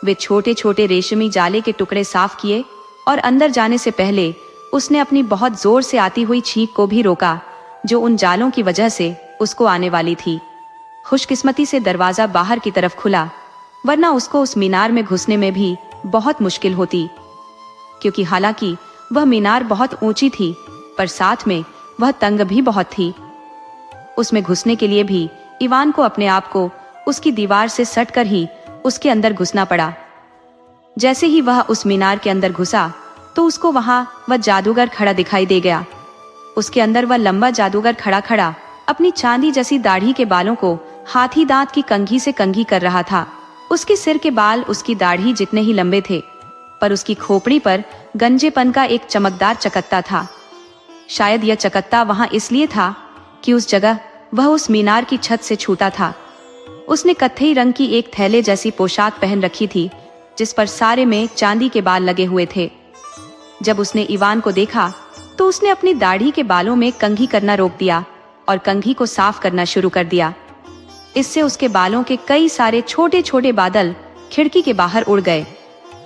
वे छोटे छोटे रेशमी जाले के टुकड़े साफ किए और अंदर जाने से पहले उसने अपनी बहुत जोर से आती हुई छींक को भी रोका जो उन जालों की वजह से उसको आने वाली थी। खुशकिस्मती से दरवाजा बाहर की तरफ खुला, वरना उसको उस मीनार में घुसने में भी बहुत मुश्किल होती, क्योंकि हालांकि वह मीनार बहुत ऊंची थी पर साथ में वह तंग भी बहुत थी। उसमें घुसने के लिए भी इवान को अपने आप को उसकी दीवार से सटकर ही उसके अंदर घुसना पड़ा। जैसे ही वह उस मीनार के अंदर घुसा तो उसको वहां वह जादूगर खड़ा दिखाई दे गया। उसके अंदर वह लंबा जादूगर खड़ा खड़ा अपनी चांदी जैसी दाढ़ी के बालों को हाथी दांत की कंघी से कंघी कर रहा था। उसके सिर के बाल उसकी दाढ़ी जितने ही लंबे थे, पर उसकी खोपड़ी पर गंजेपन का एक चमकदार चकत्ता था। शायद यह चकत्ता वहां इसलिए था कि उस जगह वह उस मीनार की छत से छूटा था। उसने कत्थई रंग की एक थैले जैसी पोशाक पहन रखी थी, जिस पर सारे में चांदी के बाल लगे हुए थे। जब उसने इवान को देखा तो उसने अपनी दाढ़ी के बालों में कंघी करना रोक दिया और कंघी को साफ करना शुरू कर दिया। इससे उसके बालों के कई सारे छोटे छोटे बादल खिड़की के बाहर उड़ गए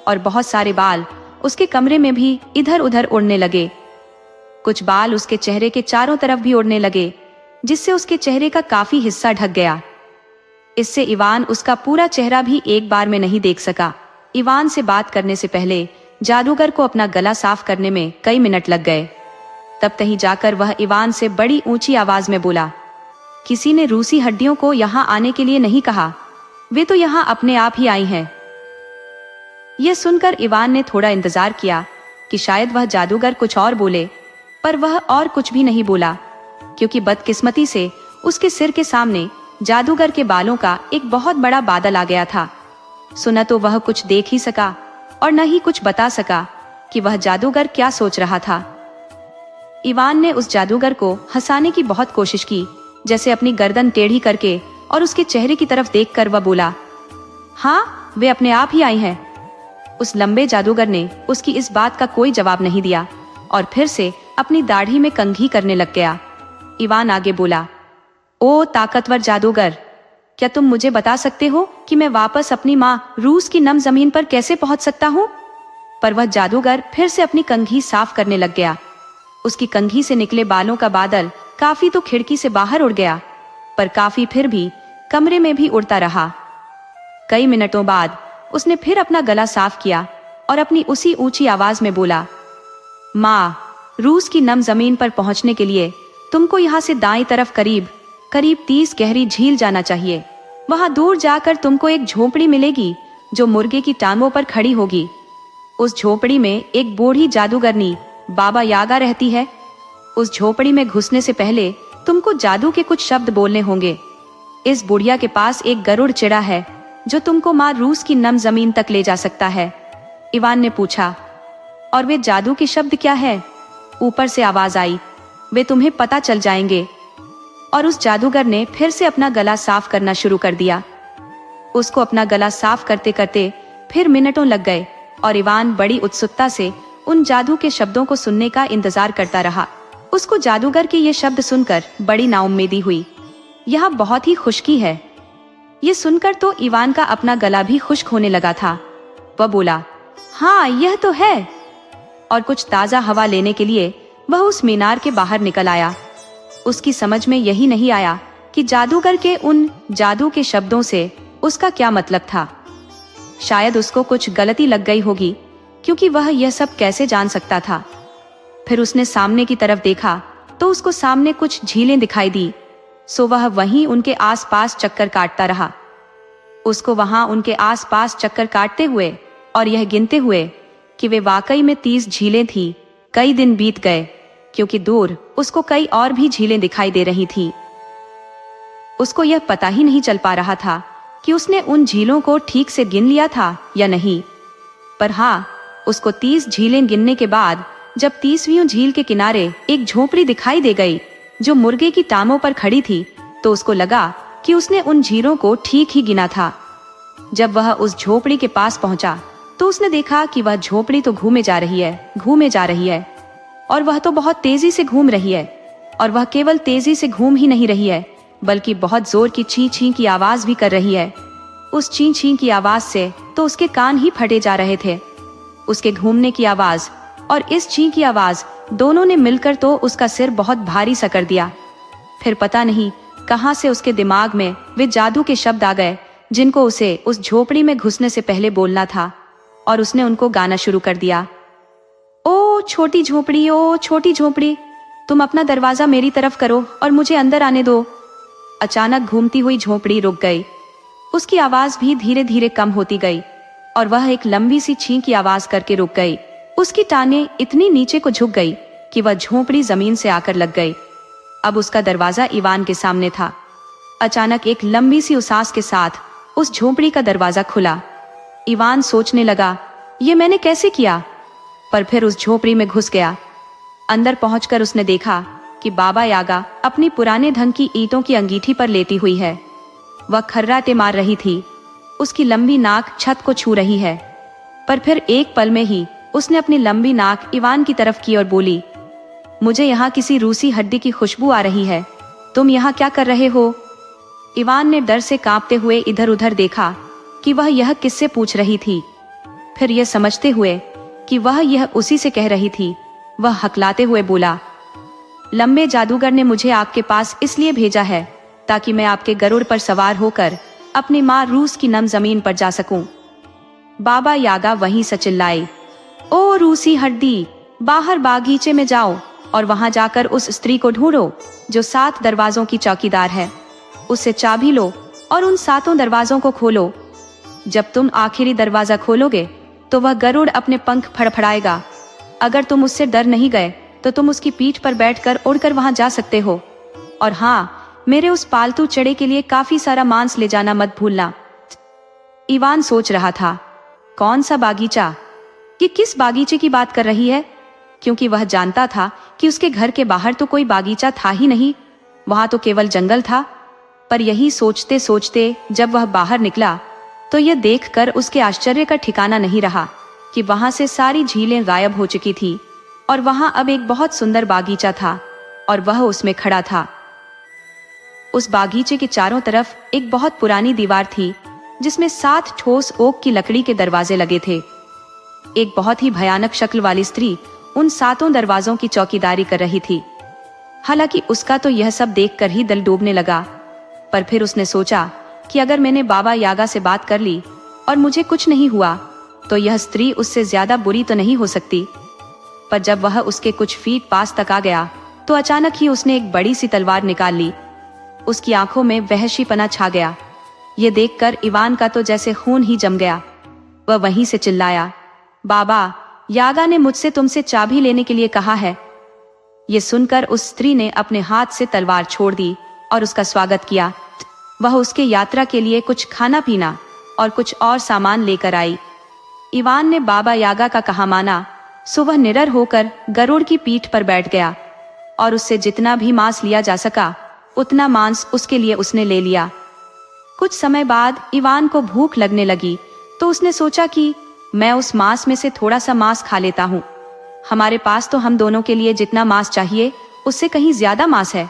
और बहुत सारे बाल उसके कमरे में भी इधर उधर उड़ने लगे। कुछ बाल उसके चेहरे के चारों तरफ भी उड़ने लगे, जिससे उसके चेहरे का काफी हिस्सा ढक गया। इससे इवान उसका पूरा चेहरा भी एक बार में नहीं देख सका। इवान से बात करने से पहले जादूगर को अपना गला साफ करने में कई मिनट लग गए। तब तहीं जाकर वह इवान से बड़ी ऊंची आवाज में बोला, किसी ने रूसी हड्डियों को यहाँ आने के लिए नहीं कहा, वे तो यहाँ अपने आप ही आई हैं। यह सुनकर इवान ने थोड़ा इंतजार किया कि शायद वह जादूगर कुछ और बोले, पर वह और कुछ भी नहीं बोला, क्योंकि बदकिस्मती से उसके सिर के सामने जादूगर के बालों का एक बहुत बड़ा बादल आ गया था। सुना तो वह कुछ देख ही सका और न ही कुछ बता सका कि वह जादूगर क्या सोच रहा था। इवान ने उस जादूगर को हंसाने की बहुत कोशिश की, जैसे अपनी गर्दन टेढ़ी करके, और उसके चेहरे की तरफ देखकर वह बोला, हाँ, वे अपने आप ही आई हैं। उस लंबे जादूगर ने उसकी इस बात का कोई जवाब नहीं दिया और फिर से अपनी दाढ़ी में कंघी करने लग गया। इवान आगे बोला, ओ ताकतवर जादूगर, क्या तुम मुझे बता सकते हो कि मैं वापस अपनी माँ रूस की नम जमीन पर कैसे पहुंच सकता हूँ? पर वह जादूगर फिर से अपनी कंघी साफ करने लग गया। उसकी कंघी से निकले बालों का बादल काफी तो खिड़की से बाहर उड़ गया, पर काफी फिर भी कमरे में भी उड़ता रहा। कई मिनटों बाद उसने फिर अपना गला साफ किया और अपनी उसी ऊंची आवाज में बोला, माँ, रूस की नम जमीन पर पहुंचने के लिए तुमको यहाँ से दाईं तरफ करीब 30 गहरी झील जाना चाहिए। वहां दूर जाकर तुमको एक झोपड़ी मिलेगी जो मुर्गे की टांगों पर खड़ी होगी। उस झोपड़ी में एक बूढ़ी जादूगरनी बाबा यागा रहती है। उस झोपड़ी में घुसने से पहले तुमको जादू के कुछ शब्द बोलने होंगे। इस बुढ़िया के पास एक गरुड़ चिड़ा है जो तुमको माँ रूस की नम जमीन तक ले जा सकता है। इवान ने पूछा, और वे जादू के शब्द क्या है? ऊपर से आवाज आई, वे तुम्हें पता चल जाएंगे। और उस जादूगर ने फिर से अपना गला साफ करना शुरू कर दिया। उसको अपना गला साफ करते करते फिर मिनटों लग गए और इवान बड़ी उत्सुकता से उन जादू के शब्दों को सुनने का इंतजार करता रहा। उसको जादूगर के ये शब्द सुनकर बड़ी नाउम्मीदी हुई। यहाँ बहुत ही खुशकी है। ये सुनकर तो इवान का अपना गला भी खुश्क होने लगा था। वह बोला, हाँ, यह तो है। और कुछ ताजा हवा लेने के लिए वह उस मीनार के बाहर निकल आया। उसकी समझ में यही नहीं आया कि जादूगर के उन जादू के शब्दों से उसका क्या मतलब था। शायद उसको कुछ गलती लग गई होगी, क्योंकि वह यह सब कैसे जान सकता था। फिर उसने सामने की तरफ देखा तो उसको सामने कुछ झीलें दिखाई दी, सो वह वहीं उनके आसपास चक्कर काटता रहा। उसको वहां उनके आसपास चक्कर काटते हुए और यह गिनते हुए कि वे वाकई में 30 झीलें थी, कई दिन बीत गए, क्योंकि दूर उसको कई और भी झीलें दिखाई दे रही थी। उसको यह पता ही नहीं चल पा रहा था कि उसने उन झीलों को ठीक से गिन लिया था या नहीं। पर हाँ, उसको 30 झीलें गिनने के बाद जब 30वीं झील के किनारे एक झोपड़ी दिखाई दे गई जो मुर्गे की टांगों पर खड़ी थी, तो उसको लगा कि उसने उन झीलों को ठीक ही गिना था। जब वह उस झोपड़ी के पास पहुंचा तो उसने देखा कि वह झोपड़ी तो घूमे जा रही है और वह तो बहुत तेजी से घूम रही है। और वह केवल तेजी से घूम ही नहीं रही है, बल्कि बहुत जोर की ची ची की आवाज भी कर रही है। उस ची ची की आवाज से तो उसके कान ही फटे जा रहे थे। उसके घूमने की आवाज और इस ची की आवाज दोनों ने मिलकर तो उसका सिर बहुत भारी सा कर दिया। फिर पता नहीं कहां से उसके दिमाग में वे जादू के शब्द आ गए जिनको उसे उस झोपड़ी में घुसने से पहले बोलना था, और उसने उनको गाना शुरू कर दिया। ओ छोटी झोपड़ी, तुम अपना दरवाजा मेरी तरफ करो और मुझे अंदर आने दो। अचानक घूमती हुई झोपड़ी रुक गई। उसकी आवाज भी धीरे धीरे कम होती गई और वह एक लंबी सी छीं की आवाज करके रुक गई। उसकी टांगें इतनी नीचे को झुक गई कि वह झोपड़ी जमीन से आकर लग गई। अब उसका दरवाजा इवान के सामने था। अचानक एक लंबी सी उसास के साथ उस झोपड़ी का दरवाजा खुला। इवान सोचने लगा, ये मैंने कैसे किया? पर फिर उस झोपड़ी में घुस गया। अंदर पहुंचकर उसने देखा कि बाबा यागा अपनी पुराने ढंग की ईंटों की अंगीठी पर लेटी हुई है। वह खर्राटे मार रही थी। उसकी लंबी नाक छत को छू रही है। पर फिर एक पल में ही उसने अपनी लंबी नाक इवान की तरफ की और बोली, मुझे यहाँ किसी रूसी हड्डी की खुशबू आ रही है। तुम यहाँ क्या कर रहे हो? इवान ने डर से कांपते हुए इधर उधर देखा कि वह यह किससे पूछ रही थी। फिर यह समझते हुए कि वह यह उसी से कह रही थी, वह हकलाते हुए बोला, लंबे जादूगर ने मुझे आपके पास इसलिए भेजा है ताकि मैं आपके गरुड़ पर सवार होकर अपनी माँ रूस की नम जमीन पर जा सकूं। बाबा यागा वहीं से चिल्लाए, ओ रूसी हड्डी, बाहर बागीचे में जाओ और वहां जाकर उस स्त्री को ढूंढो जो 7 दरवाजों की चौकीदार है। उससे चाबी लो और उन 7 दरवाजों को खोलो। जब तुम आखिरी दरवाजा खोलोगे तो वह गरुड़ अपने पंख फड़फड़ाएगा। अगर तुम उससे डर नहीं गए तो तुम उसकी पीठ पर बैठकर उड़कर वहां जा सकते हो। और हाँ, मेरे उस पालतू चढ़े के लिए काफी सारा मांस ले जाना मत भूलना। इवान सोच रहा था, कौन सा बागीचा? कि किस बागीचे की बात कर रही है? क्योंकि वह जानता था कि उसके घर के बाहर तो कोई बागीचा था ही नहीं, वहां तो केवल जंगल था। पर यही सोचते सोचते जब वह बाहर निकला तो यह देखकर उसके आश्चर्य का ठिकाना नहीं रहा कि वहां से सारी झीलें गायब हो चुकी थी और वहां अब एक बहुत सुंदर बागीचा था और वह उसमें खड़ा था। उस बागीचे के चारों तरफ एक बहुत पुरानी दीवार थी जिसमें 7 ठोस ओक की लकड़ी के दरवाजे लगे थे। एक बहुत ही भयानक शक्ल वाली स्त्री उन 7 दरवाजों की चौकीदारी कर रही थी। हालांकि उसका तो यह सब देखकर ही दिल डूबने लगा। पर फिर उसने सोचा कि अगर मैंने बाबा यागा से बात कर ली और मुझे कुछ नहीं हुआ तो यह स्त्री उससे ज्यादा बुरी तो नहीं हो सकती। पर जब वह उसके कुछ फीट पास तक आ गया तो अचानक ही उसने एक बड़ी सी तलवार निकाल ली। उसकी आंखों में वहशीपना छा गया। ये देखकर इवान का तो जैसे खून ही जम गया। वह वहीं से चिल्लाया, बाबा यागा ने मुझसे तुमसे चाबी लेने के लिए कहा है। ये सुनकर उस स्त्री ने अपने हाथ से तलवार छोड़ दी और उसका स्वागत किया। वह उसके यात्रा के लिए कुछ खाना पीना और कुछ और सामान लेकर आई। इवान ने बाबा यागा का कहा माना, सो वह निडर होकर गरुड़ की पीठ पर बैठ गया और उससे जितना भी मांस लिया जा सका उतना मांस उसके लिए उसने ले लिया। कुछ समय बाद इवान को भूख लगने लगी तो उसने सोचा कि मैं उस मांस में से थोड़ा सा मांस खा लेता हूँ। हमारे पास तो हम दोनों के लिए जितना मांस चाहिए उससे कहीं ज्यादा मांस है।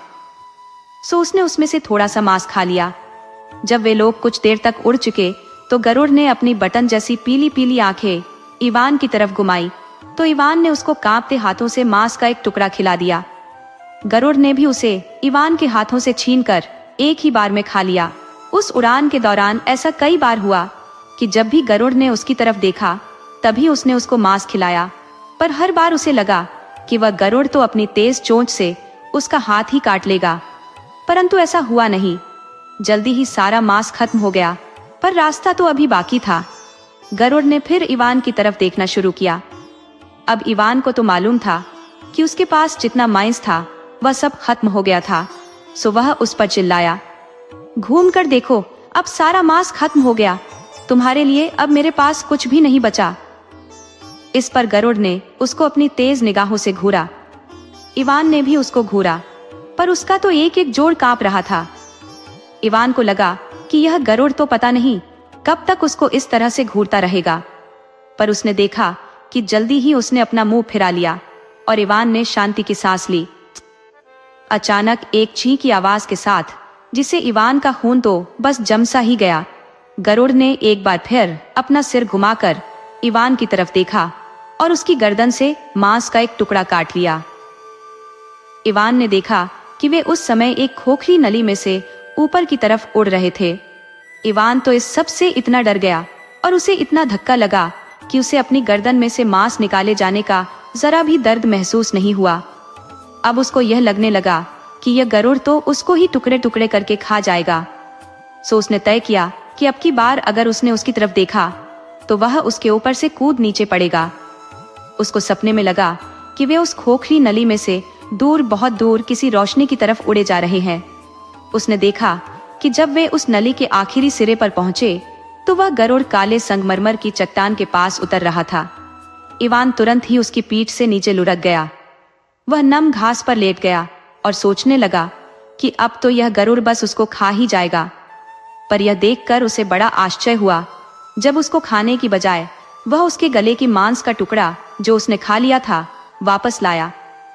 सो उसने उसमें से थोड़ा सा मांस खा लिया। जब वे लोग कुछ देर तक उड़ चुके तो गरुड़ ने अपनी बटन जैसी पीली पीली आंखें इवान की तरफ घुमाई तो इवान ने उसको कांपते हाथों से मांस का एक टुकड़ा खिला दिया। गरुड़ ने भी उसे इवान के हाथों से छीनकर एक ही बार में खा लिया। उस उड़ान के दौरान ऐसा कई बार हुआ कि जब भी गरुड़ ने उसकी तरफ देखा तभी उसने उसको मांस खिलाया। पर हर बार उसे लगा कि वह गरुड़ तो अपनी तेज चोंच से उसका हाथ ही काट लेगा, परंतु ऐसा हुआ नहीं। जल्दी ही सारा मांस खत्म हो गया, पर रास्ता तो अभी बाकी था। गरुड़ ने फिर इवान की तरफ देखना शुरू किया। अब इवान को तो मालूम था कि उसके पास जितना मांस था वह सब खत्म हो गया था। सो वह उस पर चिल्लाया, घूम कर देखो, अब सारा मांस खत्म हो गया। तुम्हारे लिए अब मेरे पास कुछ भी नहीं बचा। इस पर गरुड़ ने उसको अपनी तेज निगाहों से घूरा। इवान ने भी उसको घूरा, पर उसका तो एक एक जोड़ कांप रहा था। इवान को लगा कि यह गरुड़ तो पता नहीं कब तक उसको इस तरह से घूरता रहेगा। पर उसने देखा कि जल्दी ही उसने अपना मुंह फिरा लिया और इवान ने शांति की सांस ली। अचानक एक चीं की आवाज के साथ, जिसे इवान का खून तो बस जम सा ही गया, गरुड़ ने एक बार फिर अपना सिर घुमाकर इवान की तरफ देखा और उसकी गर्दन से मांस का एक टुकड़ा काट लिया। इवान ने देखा कि वे उस समय एक खोखली नली में से ऊपर की तरफ उड़ रहे थे। इवान तो इस सब से इतना डर गया और उसे इतना धक्का लगा कि उसे अपनी गर्दन में से मांस निकाले जाने का जरा भी दर्द महसूस नहीं हुआ। अब उसको यह लगने लगा कि यह गरुड़ तो उसको ही टुकड़े टुकड़े करके खा जाएगा। सो उसने तय किया कि अब की बार अगर उसने उसकी तरफ देखा तो वह उसके ऊपर से कूद नीचे पड़ेगा। उसको सपने में लगा कि वे उस खोखली नली में से दूर, बहुत दूर किसी रोशनी की तरफ उड़े जा रहे हैं। उसने देखा कि जब वे उस नली के आखिरी सिरे पर पहुंचे तो वह गरुड़ काले संगमरमर की चट्टान के पास उतर रहा था। इवान तुरंत ही उसकी पीठ से नीचे लुढ़क गया। वह नम घास पर लेट गया और सोचने लगा कि अब तो यह गरुड़ बस उसको खा ही जाएगा। पर यह देखकर उसे बड़ा आश्चर्य हुआ जब उसको खाने की बजाय वह उसके गले की मांस का टुकड़ा जो उसने खा लिया था वापस लाया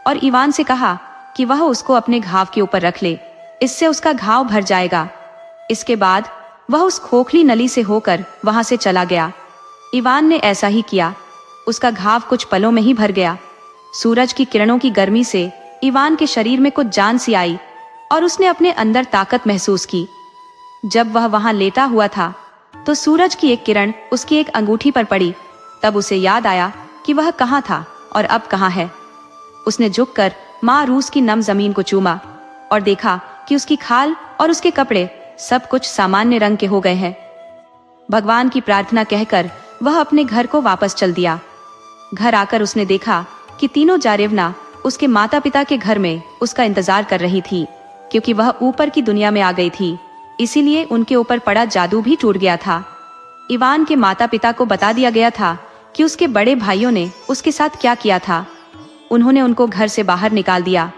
और इवान से कहा कि वह उसको अपने घाव के ऊपर रख ले, इससे उसका घाव भर जाएगा। इसके बाद वह उस खोखली नली से होकर वहां से चला गया। इवान ने ऐसा ही किया। उसका घाव कुछ पलों में ही भर गया। सूरज की किरणों की गर्मी से इवान के शरीर में कुछ जान सी आई और उसने अपने अंदर ताकत महसूस की। जब वह वहां लेटा हुआ था तो सूरज की एक किरण उसकी एक अंगूठी पर पड़ी। तब उसे याद आया कि वह कहाँ था और अब कहाँ है। उसने झुककर माँ रूस की नम जमीन को चूमा और देखा कि उसकी खाल और उसके कपड़े सब कुछ सामान्य रंग के हो गए हैं। भगवान की प्रार्थना कहकर वह अपने घर को वापस चल दिया। घर आकर उसने देखा कि तीनों जारेवना उसके माता पिता के घर में उसका इंतजार कर रही थी, क्योंकि वह ऊपर की दुनिया में आ गई थी, इसीलिए उनके ऊपर पड़ा जादू भी टूट गया था। इवान के माता पिता को बता दिया गया था कि उसके बड़े भाइयों ने उसके साथ क्या किया था। उन्होंने उनको घर से बाहर निकाल दिया।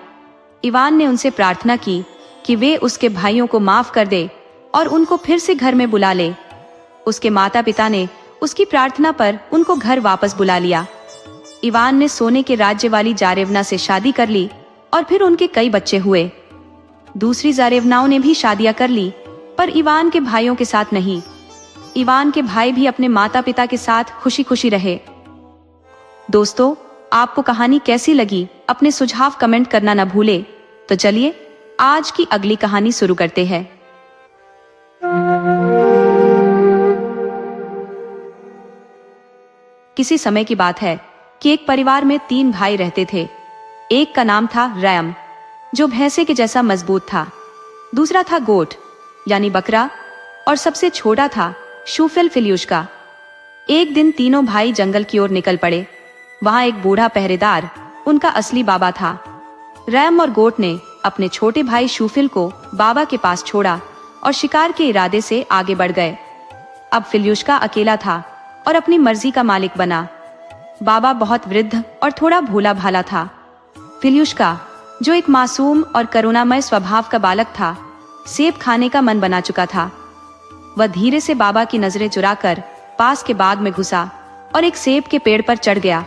इवान ने उनसे प्रार्थना की कि वे उसके भाइयों को माफ कर दे और उनको फिर से घर में बुला ले। उसके माता पिता ने उसकी प्रार्थना पर उनको घर वापस बुला लिया। इवान ने सोने के राज्य वाली जारेवना से शादी कर ली और फिर उनके कई बच्चे हुए। दूसरी जारेवनाओं ने भी शादियां कर ली, पर इवान के भाइयों के साथ नहीं। इवान के भाई भी अपने माता पिता के साथ खुशी खुशी रहे। दोस्तों, आपको कहानी कैसी लगी अपने सुझाव कमेंट करना न भूले। तो चलिए आज की अगली कहानी शुरू करते हैं। किसी समय की बात है कि एक परिवार में 3 भाई रहते थे। एक का नाम था रैम, जो भैंसे के जैसा मजबूत था। दूसरा था गोट यानी बकरा, और सबसे छोटा था शूफिल फिल्यूशका। एक दिन तीनों भाई जंगल की ओर निकल पड़े। वहां एक बूढ़ा पहरेदार उनका असली बाबा था। रैम और गोट ने अपने छोटे भाई शूफिल को बाबा के पास छोड़ा और शिकार के इरादे से आगे बढ़ गए। अब फिल्यूशका अकेला था और अपनी मर्जी का मालिक बना। बाबा बहुत वृद्ध और थोड़ा भोला भाला था। फिल्यूशका, जो एक मासूम और करुणामय स्वभाव का बालक था, सेब खाने का मन बना चुका था। वह धीरे से बाबा की नजरें चुराकर पास के बाग में घुसा और एक सेब के पेड़ पर चढ़ गया।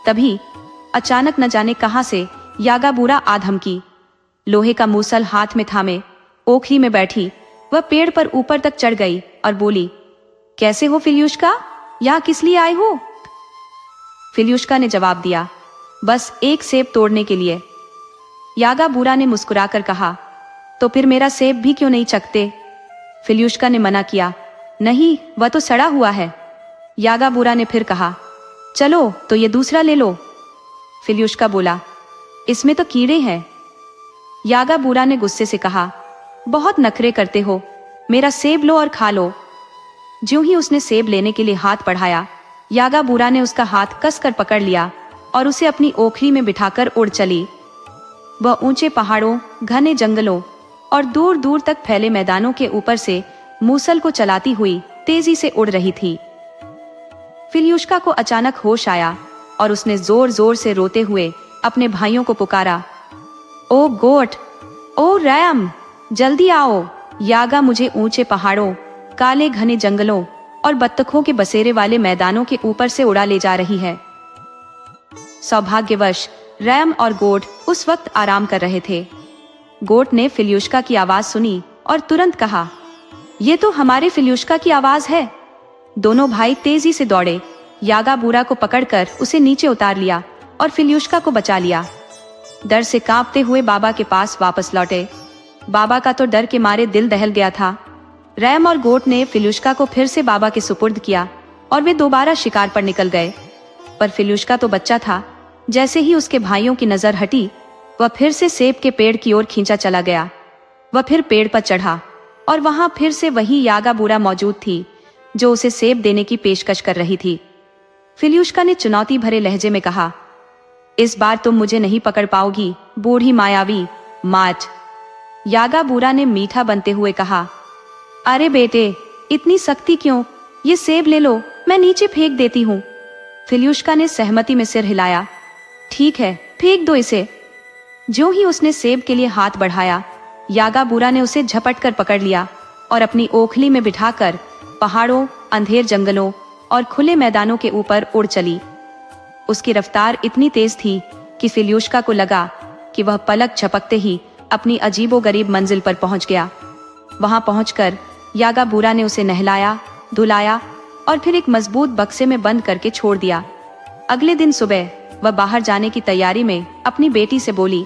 तभी अचानक न जाने कहां से यागाबूरा आ धमकी। लोहे का मूसल हाथ में थामे ओखली में बैठी वह पेड़ पर ऊपर तक चढ़ गई और बोली, कैसे हो फिल्यूशका, यहाँ किस लिए आए हो? फिल्यूशका ने जवाब दिया, बस एक सेब तोड़ने के लिए। यागाबूरा ने मुस्कुराकर कहा, तो फिर मेरा सेब भी क्यों नहीं चखते? फिल्यूशका ने मना किया, नहीं, वह तो सड़ा हुआ है। यागाबूरा ने फिर कहा, चलो तो ये दूसरा ले लो। फिल्यूशका बोला, इसमें तो कीड़े हैं। यागाबूरा ने गुस्से से कहा, बहुत नखरे करते हो, मेरा सेब लो और खा लो। ज्यों ही उसने सेब लेने के लिए हाथ बढ़ाया, यागाबूरा ने उसका हाथ कसकर पकड़ लिया और उसे अपनी ओखली में बिठाकर उड़ चली। वह ऊंचे पहाड़ों, घने जंगलों और दूर दूर तक फैले मैदानों के ऊपर से मूसल को चलाती हुई तेजी से उड़ रही थी। फिल्यूशका को अचानक होश आया और उसने जोर जोर से रोते हुए अपने भाइयों को पुकारा, ओ गोट, ओ रैम, जल्दी आओ। यागा मुझे ऊंचे पहाड़ों, काले घने जंगलों और बत्तखों के बसेरे वाले मैदानों के ऊपर से उड़ा ले जा रही है। सौभाग्यवश रैम और गोट उस वक्त आराम कर रहे थे। गोट ने फिल्यूशका की आवाज सुनी और तुरंत कहा, ये तो हमारे फिल्यूशका की आवाज है। दोनों भाई तेजी से दौड़े, यागाबूरा को पकड़कर उसे नीचे उतार लिया और फिल्यूशका को बचा लिया। डर से कांपते हुए बाबा के पास वापस लौटे। बाबा का तो डर के मारे दिल दहल गया था। रैम और गोट ने फिल्यूशका को फिर से बाबा के सुपुर्द किया और वे दोबारा शिकार पर निकल गए। पर फिल्यूशका तो बच्चा था। जैसे ही उसके भाइयों की नजर हटी, वह फिर से सेब के पेड़ की ओर खींचा चला गया। वह फिर पेड़ पर चढ़ा और वहां फिर से वही यागाबूरा मौजूद थी, जो उसे सेब देने की पेशकश कर रही थी। फिल्यूशका ने चुनौती भरे लहजे में कहा, इस बार तुम मुझे नहीं पकड़ पाओगी, बूढ़ी मायावी माट। यागा बूरा ने मीठा बनते हुए कहा, अरे बेटे, इतनी सख्ती क्यों? ये सेब ले लो, मैं नीचे फेंक देती हूँ। फिल्यूश्का ने सहमति में सिर हिलाया। ठीक है, फेंक दो इसे। ज्यों ही उसने सेब के लिए हाथ बढ़ाया, यागा बूरा ने उसे झपट कर पकड़ लिया और अपनी ओखली में बिठाकर पहाड़ों, अंधेर जंगलों और खुले मैदानों के ऊपर उड़ चली। उसकी रफ्तार इतनी तेज थी कि फिल्यूश्का को लगा कि वह पलक झपकते ही अपनी अजीबोगरीब मंजिल पर पहुंच गया। वहां पहुंचकर यागा बूरा ने उसे नहलाया, धुलाया और फिर एक मजबूत बक्से में बंद करके छोड़ दिया। अगले दिन सुबह वह बाहर जाने की तैयारी में अपनी बेटी से बोली,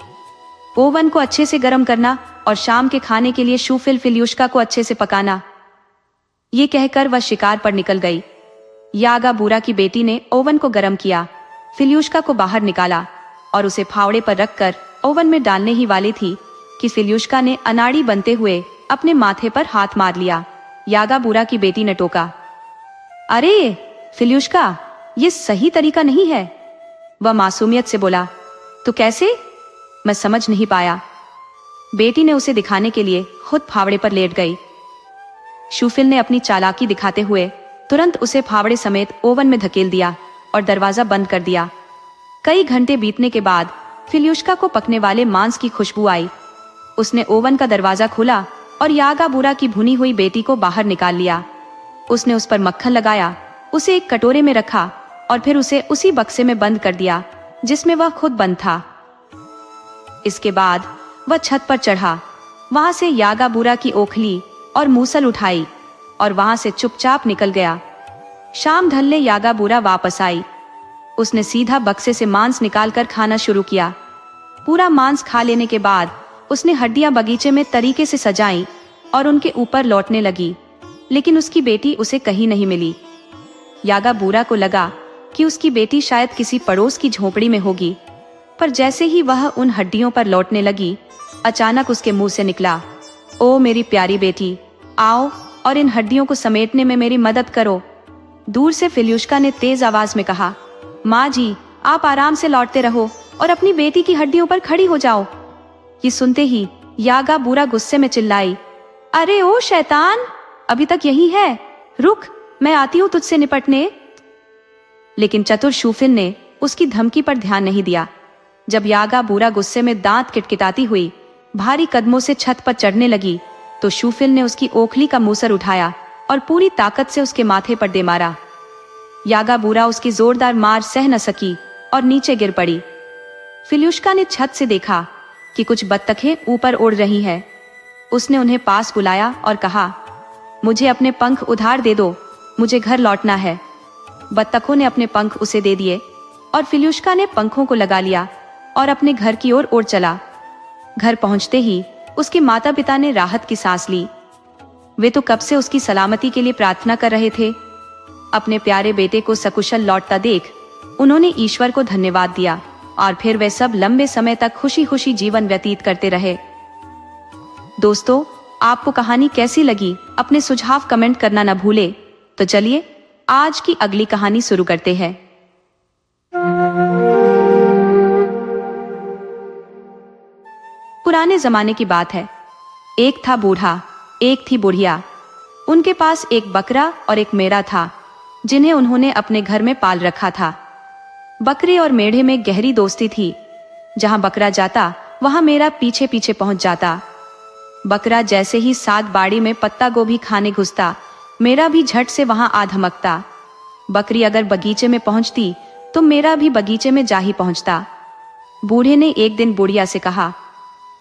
ओवन को अच्छे से गर्म करना और शाम के खाने के लिए शूफिल फिल्यूश्का को अच्छे से पकाना। ये कहकर वह शिकार पर निकल गई। यागा बूरा की बेटी ने ओवन को गर्म किया, फिल्यूश्का को बाहर निकाला और उसे फावड़े पर रखकर ओवन में डालने ही वाली थी कि फिल्यूश्का ने अनाड़ी बनते हुए अपने माथे पर हाथ मार लिया। यागा बूरा की बेटी ने टोका, अरे फिल्यूश्का, ये सही तरीका नहीं है। वह मासूमियत से बोला, तो कैसे? मैं समझ नहीं पाया। बेटी ने उसे दिखाने के लिए खुद फावड़े पर लेट गई। शूफिल ने अपनी चालाकी दिखाते हुए तुरंत उसे फावड़े समेत ओवन में धकेल दिया और दरवाजा बंद कर दिया। कई घंटे बीतने के बाद फिल्यूश्का को पकने वाले मांस की खुशबू आई। उसने ओवन का दरवाजा खोला और यागा बूरा की भुनी हुई बेटी को बाहर निकाल लिया। उसने उस पर मक्खन लगाया, उसे एक कटोरे में रखा और फिर उसे उसी बक्से में बंद कर दिया जिसमें वह खुद बंद था। इसके बाद वह छत पर चढ़ा, वहां से यागा बूरा की ओखली और मूसल उठाई और वहां से चुपचाप निकल गया। शाम ढलने यागा बूरा वापस आई। उसने सीधा बक्से से मांस निकालकर खाना शुरू किया। पूरा मांस खा लेने के बाद उसने हड्डियां बगीचे में तरीके से सजाई और उनके ऊपर लौटने लगी, लेकिन उसकी बेटी उसे कहीं नहीं मिली। यागा बूरा को लगा कि उसकी बेटी शायद किसी पड़ोस की झोपड़ी में होगी, पर जैसे ही वह उन हड्डियों पर लौटने लगी, अचानक उसके मुंह से निकला, ओ मेरी प्यारी बेटी, आओ और इन हड्डियों को समेटने में मेरी मदद करो। दूर से फिल्यूश्का ने तेज आवाज में कहा, माँ जी, आप आराम से लौटते रहो और अपनी बेटी की हड्डियों पर खड़ी हो जाओ। ये सुनते ही यागा बूरा गुस्से में चिल्लाई, अरे ओ शैतान, अभी तक यही है? रुक, मैं आती हूँ तुझसे निपटने। लेकिन चतुर शूफिल ने उसकी धमकी पर ध्यान नहीं दिया। जब यागा बूरा गुस्से में दांत किटकिटाती हुई भारी कदमों से छत पर चढ़ने लगी, तो शूफिल ने उसकी ओखली का मूसर उठाया और पूरी ताकत से उसके माथे पर दे मारा। यागा बूरा उसकी जोरदार मार सह न सकी और नीचे गिर पड़ी। फिल्यूश्का ने छत से देखा कि कुछ बत्तखें ऊपर उड़ रही हैं। उसने उन्हें पास बुलाया और कहा, मुझे अपने पंख उधार दे दो, मुझे घर लौटना है। बत्तखों ने अपने पंख उसे दे दिए और फिल्यूश्का ने पंखों को लगा लिया और अपने घर की ओर उड़ चला। घर पहुंचते ही उसके माता पिता ने राहत की सांस ली। वे तो कब से उसकी सलामती के लिए प्रार्थना कर रहे थे। अपने प्यारे बेटे को सकुशल लौटता देख उन्होंने ईश्वर को धन्यवाद दिया और फिर वे सब लंबे समय तक खुशी खुशी जीवन व्यतीत करते रहे। दोस्तों, आपको कहानी कैसी लगी? अपने सुझाव कमेंट करना न भूले। तो चलिए आज की अगली कहानी शुरू करते हैं। पुराने जमाने की बात है। एक था बूढ़ा, एक थी बुढ़िया। उनके पास एक बकरा और एक मेढ़ा था, जिन्हें उन्होंने अपने घर में पाल रखा था। बकरे और मेढ़े में गहरी दोस्ती थी। जहां बकरा जाता वहां मेढ़ा पीछे पीछे पहुंच जाता। बकरा जैसे ही साग बाड़ी में पत्ता गोभी खाने घुसता, मेढ़ा भी झट से वहां आ धमकता। बकरी अगर बगीचे में पहुंचती तो मेढ़ा भी बगीचे में जा ही पहुंचता। बूढ़े ने एक दिन बुढ़िया से कहा,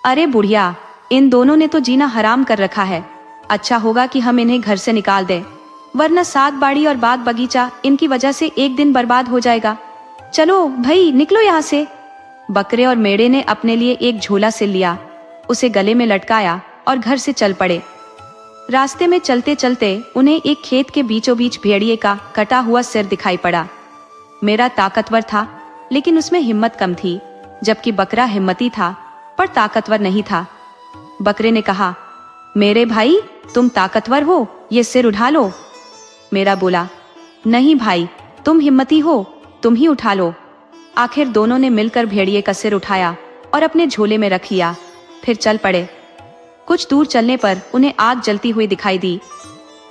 अरे बुढ़िया, इन दोनों ने तो जीना हराम कर रखा है। अच्छा होगा कि हम इन्हें घर से निकाल दें, वरना साग बाड़ी और बाग बगीचा इनकी वजह से एक दिन बर्बाद हो जाएगा। चलो भाई, निकलो यहाँ से। बकरे और मेढ़े ने अपने लिए एक झोला सिल लिया, उसे गले में लटकाया और घर से चल पड़े। रास्ते में चलते चलते उन्हें एक खेत के बीचों बीच भेड़िए का कटा हुआ सिर दिखाई पड़ा। मेरा ताकतवर था, लेकिन उसमें हिम्मत कम थी, जबकि बकरा हिम्मती था पर ताकतवर नहीं था। बकरे ने कहा, मेरे भाई, तुम ताकतवर हो, ये सिर उठा लो। मेरा बोला, नहीं भाई, तुम हिम्मती हो, तुम ही उठा लो। आखिर दोनों ने मिलकर भेड़िए का सिर उठाया और अपने झोले में रख लिया, फिर चल पड़े। कुछ दूर चलने पर उन्हें आग जलती हुई दिखाई दी।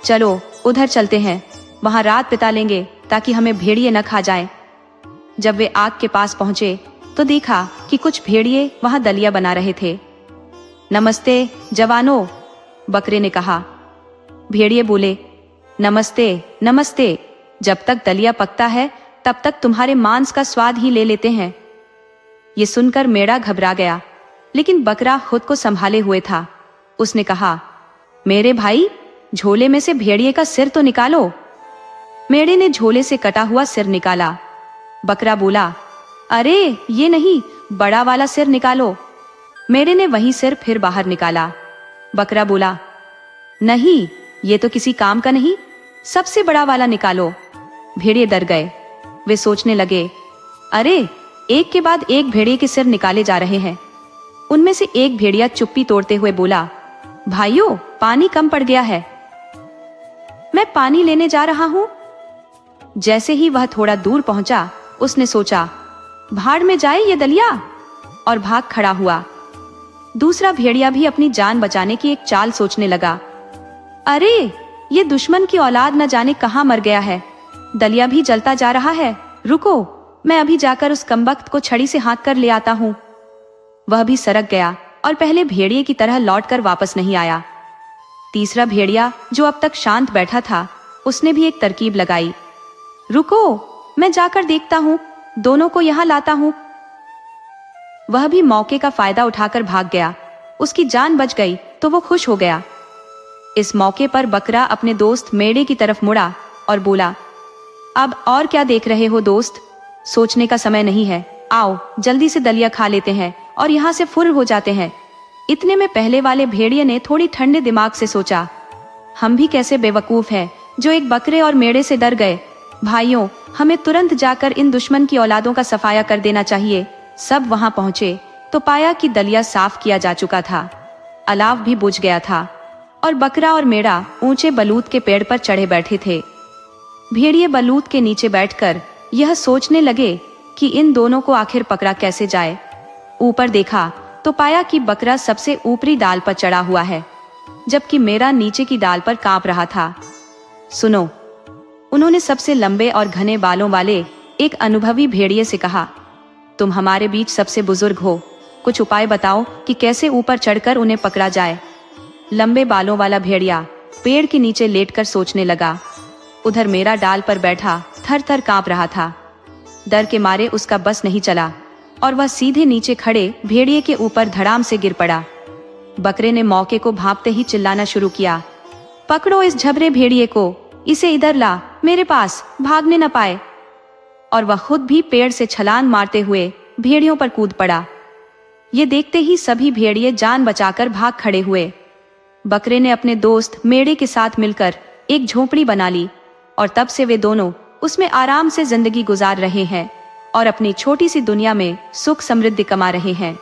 चलो उधर चलते हैं, वहां रात बिता लेंगे ताकि हमें भेड़िए न खा जाएं। जब वे आग के पास पहुंचे तो देखा कि कुछ भेड़िए वहां दलिया बना रहे थे। नमस्ते जवानों, बकरे ने कहा। भेड़िए बोले, नमस्ते नमस्ते, जब तक दलिया पकता है तब तक तुम्हारे मांस का स्वाद ही ले लेते हैं। ये सुनकर मेढ़ा घबरा गया, लेकिन बकरा खुद को संभाले हुए था। उसने कहा, मेरे भाई, झोले में से भेड़िए का सिर तो निकालो। मेढ़े ने झोले से कटा हुआ सिर निकाला। बकरा बोला, अरे ये नहीं, बड़ा वाला सिर निकालो। मेढ़े ने वही सिर फिर बाहर निकाला। बकरा बोला, नहीं, ये तो किसी काम का नहीं, सबसे बड़ा वाला निकालो। भेड़िए डर गए। वे सोचने लगे, अरे एक के बाद एक भेड़िए के सिर निकाले जा रहे हैं। उनमें से एक भेड़िया चुप्पी तोड़ते हुए बोला, भाइयों, पानी कम पड़ गया है, मैं पानी लेने जा रहा हूं। जैसे ही वह थोड़ा दूर पहुंचा, उसने सोचा, भाड़ में जाए ये दलिया, और भाग खड़ा हुआ। दूसरा भेड़िया भी अपनी जान बचाने की एक चाल सोचने लगा। अरे ये दुश्मन की औलाद न जाने कहां मर गया है, दलिया भी जलता जा रहा है, रुको, मैं अभी जाकर उस कमबख्त को छड़ी से हाँक कर ले आता हूं। वह भी सरक गया और पहले भेड़िए की तरह लौटकर वापस नहीं आया। तीसरा भेड़िया, जो अब तक शांत बैठा था, उसने भी एक तरकीब लगाई। रुको, मैं जाकर देखता हूं, दोनों को यहां लाता हूं। वह भी मौके का फायदा उठाकर भाग गया। उसकी जान बच गई तो वो खुश हो गया। इस मौके पर बकरा अपने दोस्त मेढ़े की तरफ मुड़ा और बोला, अब और क्या देख रहे हो दोस्त, सोचने का समय नहीं है, आओ जल्दी से दलिया खा लेते हैं और यहाँ से फुर्र हो जाते हैं। इतने में पहले वाले भेड़िए ने थोड़ी ठंडे दिमाग से सोचा, हम भी कैसे बेवकूफ हैं जो एक बकरे और मेढ़े से डर गए। भाइयों, हमें तुरंत जाकर इन दुश्मन की औलादों का सफाया कर देना चाहिए। सब वहां पहुंचे तो पाया कि दलिया साफ किया जा चुका था, अलाव भी बुझ गया था और बकरा और मेढ़ा ऊंचे बलूत के पेड़ पर चढ़े बैठे थे। भेड़िए बलूत के नीचे बैठकर यह सोचने लगे कि इन दोनों को आखिर पकड़ा कैसे जाए। ऊपर देखा तो पाया कि बकरा सबसे ऊपरी डाल पर चढ़ा हुआ है, जबकि मेढ़ा नीचे की डाल पर कांप रहा था। सुनो, उन्होंने सबसे लंबे और घने बालों वाले एक अनुभवी भेड़िए से कहा, तुम हमारे बीच सबसे बुजुर्ग हो, कुछ उपाय बताओ कि कैसे ऊपर चढ़कर उन्हें पकड़ा जाए। लंबे बालों वाला भेड़िया पेड़ के नीचे लेटकर सोचने लगा। उधर मेरा डाल पर बैठा थर थर कांप रहा था। डर के मारे उसका बस नहीं चला और वह सीधे नीचे खड़े भेड़िए के ऊपर धड़ाम से गिर पड़ा। बकरे ने मौके को भांपते ही चिल्लाना शुरू किया, पकड़ो इस झबरे भेड़िए को, इसे इधर ला, मेरे पास, भागने न पाए। और वह खुद भी पेड़ से छलांग मारते हुए भेड़ियों पर कूद पड़ा। ये देखते ही सभी भेड़िए जान बचाकर भाग खड़े हुए। बकरे ने अपने दोस्त मेढ़े के साथ मिलकर एक झोपड़ी बना ली और तब से वे दोनों उसमें आराम से जिंदगी गुजार रहे हैं और अपनी छोटी सी दुनिया में सुख समृद्धि कमा रहे हैं।